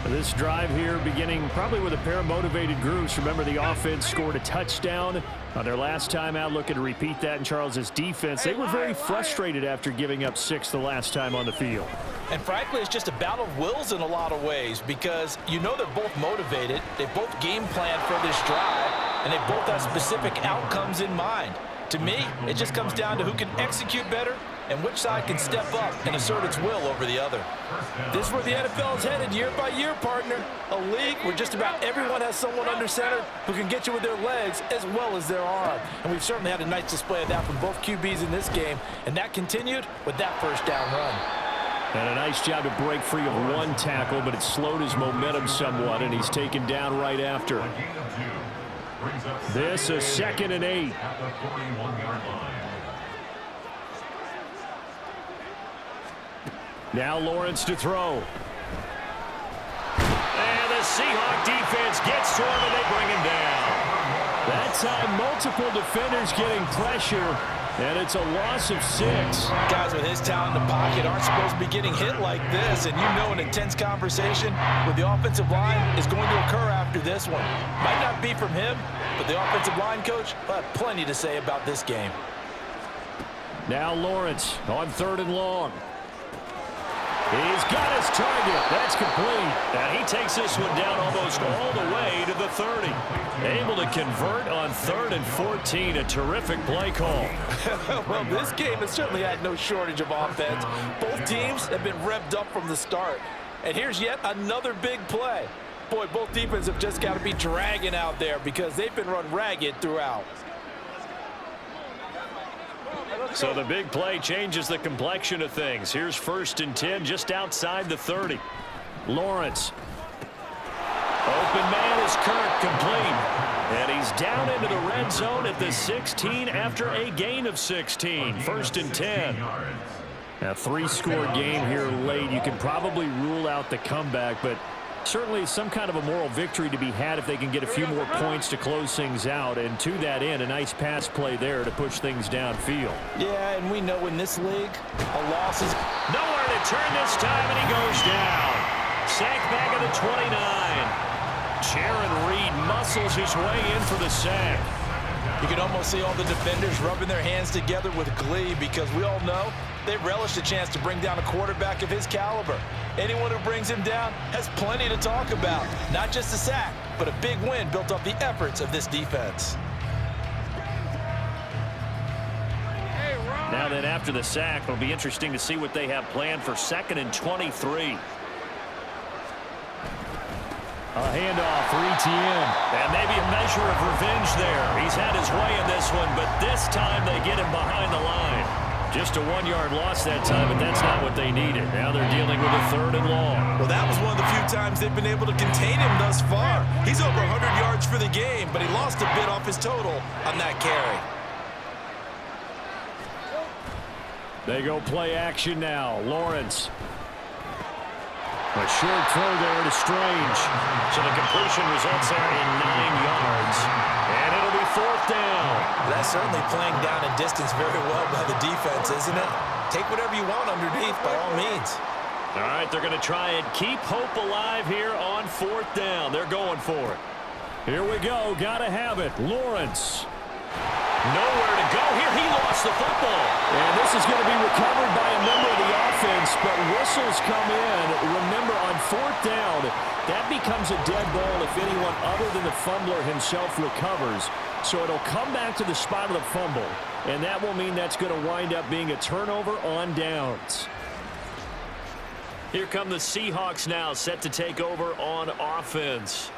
B: This drive here beginning probably with a pair of motivated groups. Remember, the offense scored a touchdown on their last time out. Looking to repeat that in Charles's defense. They were very frustrated after giving up 6 the last time on the field.
F: And frankly, it's just a battle of wills in a lot of ways because you know they're both motivated. They both game plan for this drive, and they both have specific outcomes in mind. To me, it just comes down to who can execute better and which side can step up and assert its will over the other. This is where the NFL is headed year by year, partner. A league where just about everyone has someone under center who can get you with their legs as well as their arm. And we've certainly had a nice display of that from both QBs in this game, and that continued with that first down run.
B: And a nice job to break free of 1 tackle, but it slowed his momentum somewhat, and he's taken down right after. This is 2nd and 8. Now Lawrence to throw.
D: And the Seahawk defense gets to him, and they bring him down.
B: That time, multiple defenders getting pressure, and it's a loss of 6.
F: Guys with his talent in the pocket aren't supposed to be getting hit like this, and you know an intense conversation with the offensive line is going to occur after this one. Might not be from him, but the offensive line coach will have plenty to say about this game.
B: Now Lawrence on 3rd and long. He's got his target. That's complete.
D: And he takes this one down almost all the way to the 30. Able to convert on 3rd and 14. A terrific play call.
F: Well, this game has certainly had no shortage of offense. Both teams have been revved up from the start. And here's yet another big play. Boy, both defenses have just got to be dragging out there because they've been run ragged throughout.
D: So the big play changes the complexion of things. Here's 1st and 10 just outside the 30.
B: Lawrence.
D: Open man is Kirk, complete. And he's down into the red zone at the 16 after a gain of 16. 1st and 10.
B: A 3-score game here late. You can probably rule out the comeback, but Certainly some kind of a moral victory to be had if they can get a few more points to close things out. And to that end, a nice pass play there to push things downfield.
F: Yeah, and we know in this league, a loss is
D: nowhere to turn this time, and he goes down. Sack back at the 29. Jaron Reed muscles his way in for the sack.
F: You can almost see all the defenders rubbing their hands together with glee because we all know they relish the chance to bring down a quarterback of his caliber. Anyone who brings him down has plenty to talk about. Not just a sack, but a big win built off the efforts of this defense.
D: Now then, after the sack, it'll be interesting to see what they have planned for 2nd and 23.
B: A handoff for Etienne.
D: And maybe a measure of revenge there. He's had his way in this one, but this time they get him behind the line. Just a 1-yard loss that time, but that's not what they needed. Now they're dealing with a 3rd and long.
F: Well, that was one of the few times they've been able to contain him thus far. He's over 100 yards for the game, but he lost a bit off his total on that carry.
B: They go play action now. Lawrence. A short throw there to Strange.
D: So the completion results there in 9 yards. And it'll be 4th down.
F: That's certainly playing down in distance very well by the defense, isn't it? Take whatever you want underneath by all means.
D: All right, they're going to try and keep hope alive here on 4th down. They're going for it.
B: Here we go. Got to have it. Lawrence.
D: Nowhere to go here. He lost the football.
B: And this is going to be recovered by a member of the offense, but whistles come in. Remember, on 4th down, that becomes a dead ball if anyone other than the fumbler himself recovers. So it'll come back to the spot of the fumble, and that will mean that's going to wind up being a turnover on downs.
D: Here come the Seahawks now, set to take over on offense.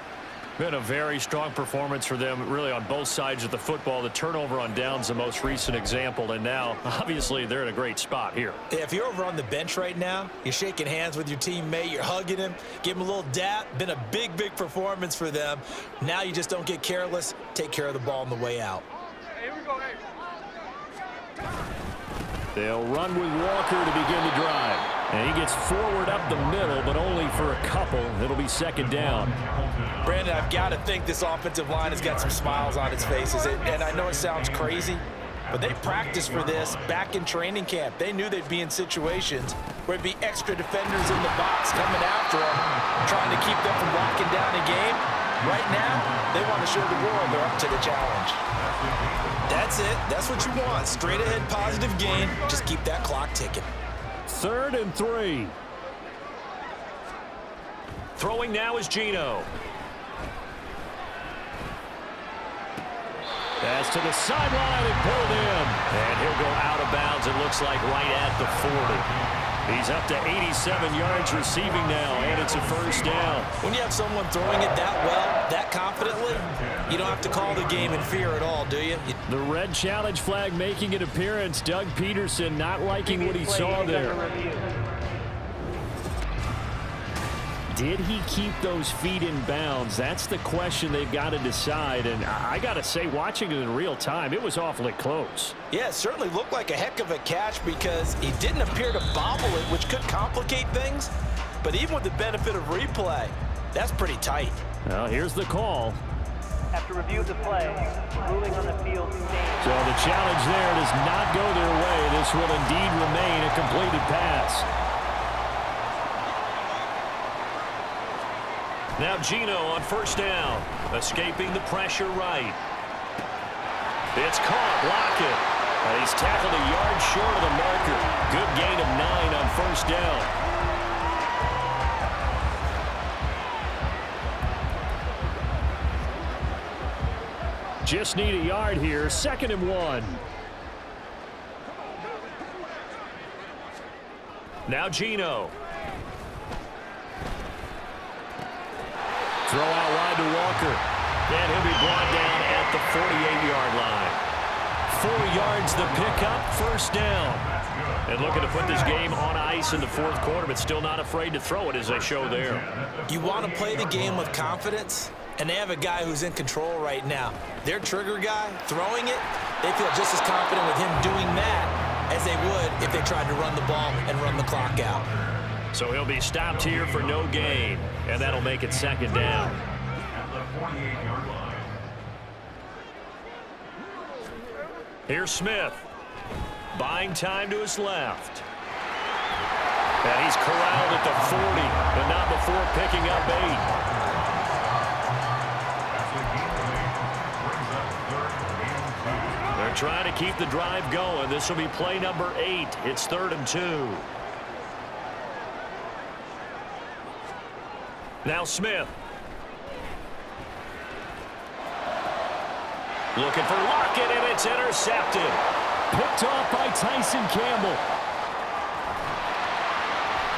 B: Been a very strong performance for them, really, on both sides of the football. The turnover on downs, the most recent example, and now, obviously, they're in a great spot here.
F: If you're over on the bench right now, you're shaking hands with your teammate, you're hugging him, give him a little dap. Been a big, big performance for them. Now you just don't get careless. Take care of the ball on the way out.
H: Here we go, hey.
B: They'll run with Walker to begin the drive. And he gets forward up the middle, but only for a couple. It'll be 2nd down.
F: Brandon, I've got to think this offensive line has got some smiles on its faces. And I know it sounds crazy, but they practiced for this back in training camp. They knew they'd be in situations where it'd be extra defenders in the box coming after them, trying to keep them from locking down a game. Right now, they want to show the world they're up to the challenge. That's it. That's what you want. Straight ahead positive gain. Just keep that clock ticking.
B: 3rd and 3.
D: Throwing now is Geno.
B: Pass to the sideline and pulled in.
D: And he'll go out of bounds, it looks like, right at the 40.
B: He's up to 87 yards receiving now, and it's a 1st down.
F: When you have someone throwing it that well, that confidently, you don't have to call the game in fear at all, do you?
B: The red challenge flag making an appearance. Doug Peterson not liking what he saw there. Did he keep those feet in bounds? That's the question they've got to decide. And I got to say, watching it in real time, it was awfully close.
F: Yeah, it certainly looked like a heck of a catch because he didn't appear to bobble it, which could complicate things. But even with the benefit of replay, that's pretty tight.
B: Well, here's the call.
H: After review of the play, ruling on the field stands.
B: So the challenge there does not go their way. This will indeed remain a completed pass.
D: Now Geno on 1st down, escaping the pressure right. It's caught, Lockett. He's tackled a yard short of the marker. Good gain of 9 on 1st down.
B: Just need a yard here. 2nd and 1.
D: Now Geno.
B: Throw out wide to Walker.
D: And he'll be brought down at the 48-yard line.
B: 4 yards the pickup, 1st down.
D: And looking to put this game on ice in the 4th quarter, but still not afraid to throw it as they show there.
F: You want to play the game with confidence, and they have a guy who's in control right now. Their trigger guy, throwing it, they feel just as confident with him doing that as they would if they tried to run the ball and run the clock out.
D: So he'll be stopped here for no gain, and that'll make it second down.
E: At the 48-yard line.
D: Here's Smith. Buying time to his left. And he's corralled at the 40, but not before picking up 8. They're trying to keep the drive going. This will be play number 8. It's 3rd and 2. Now Smith. Looking for Lockett, and it's intercepted.
B: Picked off by Tyson Campbell.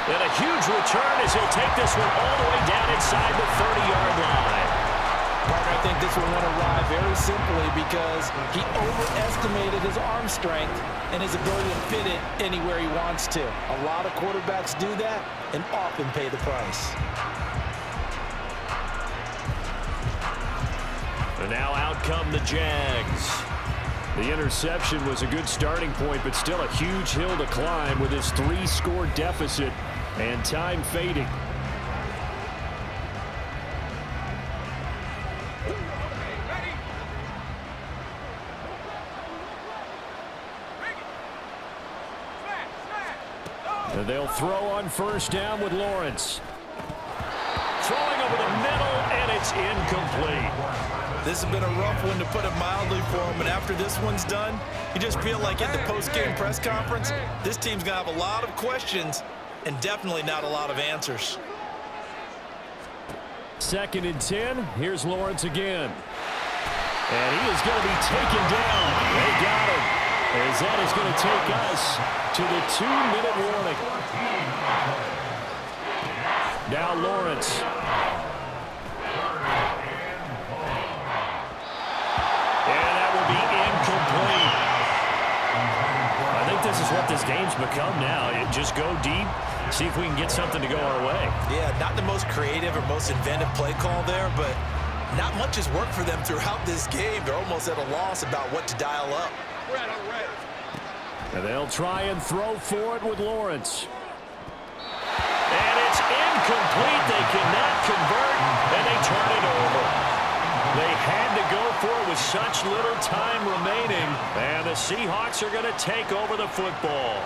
D: And a huge return as he'll take this one all the way down inside the 30-yard line.
F: Partner, I think this one went awry very simply because he overestimated his arm strength and his ability to fit it anywhere he wants to. A lot of quarterbacks do that and often pay the price.
D: And now out come the Jags.
B: The interception was a good starting point, but still a huge hill to climb with his 3-score deficit and time fading. And they'll throw on first down with Lawrence.
D: Throwing over the middle, and it's incomplete.
C: This has been a rough one, to put it mildly, for him. And after this one's done, you just feel like at the post-game press conference, this team's going to have a lot of questions and definitely not a lot of answers.
B: 2nd and 10. Here's Lawrence again. And he is going to be taken down. They got him. As that is going to take us to the 2-minute warning. Now Lawrence.
D: I think this is what this game's become now. Just go deep, see if we can get something to go our way. Yeah, not the most creative or most inventive play call there, but not much has worked for them throughout this game. They're almost at a loss about what to dial up.
B: And they'll try and throw for it with Lawrence.
D: And it's incomplete. They cannot convert, and they turn it over. They had to go for it with such little time remaining, and the Seahawks are going to take over the football.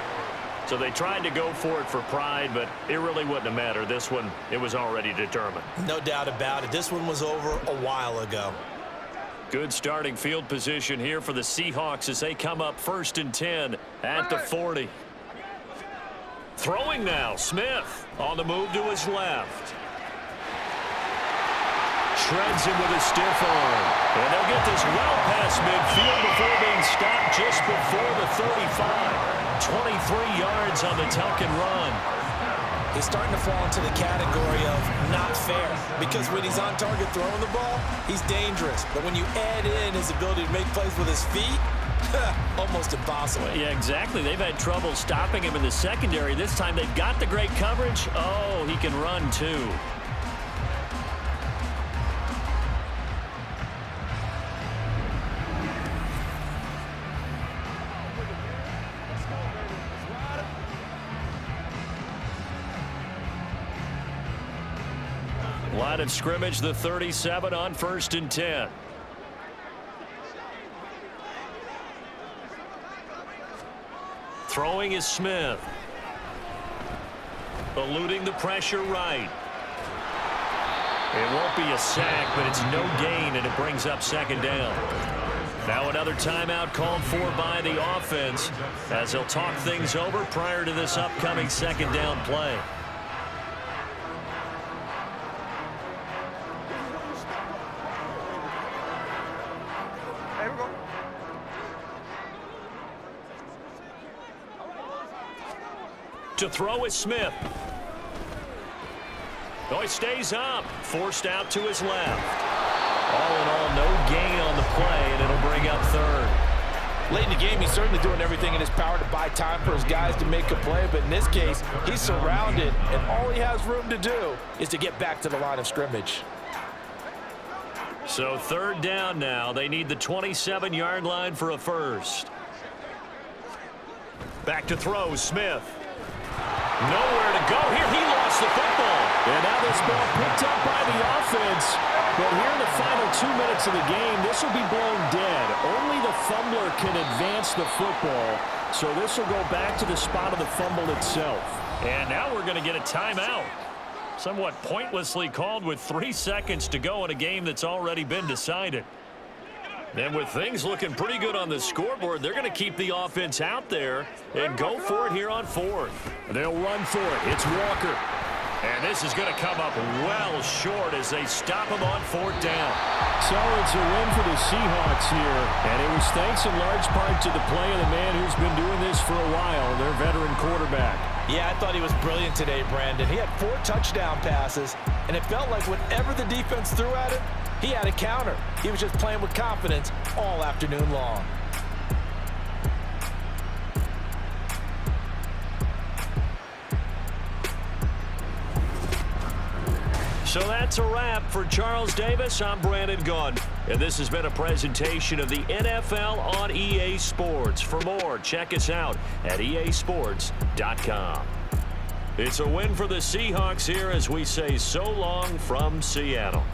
D: So they tried to go for it for pride, but it really wouldn't have mattered. This one, it was already determined. No doubt about it. This one was over a while ago. Good starting field position here for the Seahawks as they come up 1st and 10 at the 40. Throwing now, Smith on the move to his left. Shreds him with a stiff arm. And they'll get this well past midfield before being stopped just before the 35. 23 yards on the tuck and run. He's starting to fall into the category of not fair, because when he's on target throwing the ball, he's dangerous. But when you add in his ability to make plays with his feet, almost impossible. Yeah, exactly. They've had trouble stopping him in the secondary. This time they've got the great coverage. Oh, he can run too. Line of scrimmage, the 37 on 1st and 10. Throwing is Smith. Eluding the pressure right. It won't be a sack, but it's no gain, and it brings up 2nd down. Now another timeout called for by the offense as they'll talk things over prior to this upcoming 2nd down play. To throw is Smith. Oh, he stays up. Forced out to his left. All in all, no gain on the play, and it'll bring up 3rd.
F: Late in the game, he's certainly doing everything in his power to buy time for his guys to make a play, but in this case, he's surrounded, and all he has room to do is to get back to the line of scrimmage.
D: So 3rd down now. They need the 27-yard line for a first. Back to throw, Smith. Nowhere to go here. He lost the football.
B: And now this ball picked up by the offense. But here in the final 2 minutes of the game, this will be blown dead. Only the fumbler can advance the football. So this will go back to the spot of the fumble itself.
D: And now we're going to get a timeout. Somewhat pointlessly called with 3 seconds to go in a game that's already been decided. And with things looking pretty good on the scoreboard, they're going to keep the offense out there and go for it here on 4th.
B: They'll run for it. It's Walker.
D: And this is going to come up well short as they stop him on 4th down.
B: So it's a win for the Seahawks here. And it was thanks in large part to the play of the man who's been doing this for a while, their veteran quarterback.
F: Yeah, I thought he was brilliant today, Brandon. He had 4 touchdown passes, and it felt like whenever the defense threw at him, he had a counter. He was just playing with confidence all afternoon long.
D: So that's a wrap for Charles Davis. I'm Brandon Gaudin, and this has been a presentation of the NFL on EA Sports. For more, check us out at easports.com. It's a win for the Seahawks here as we say so long from Seattle.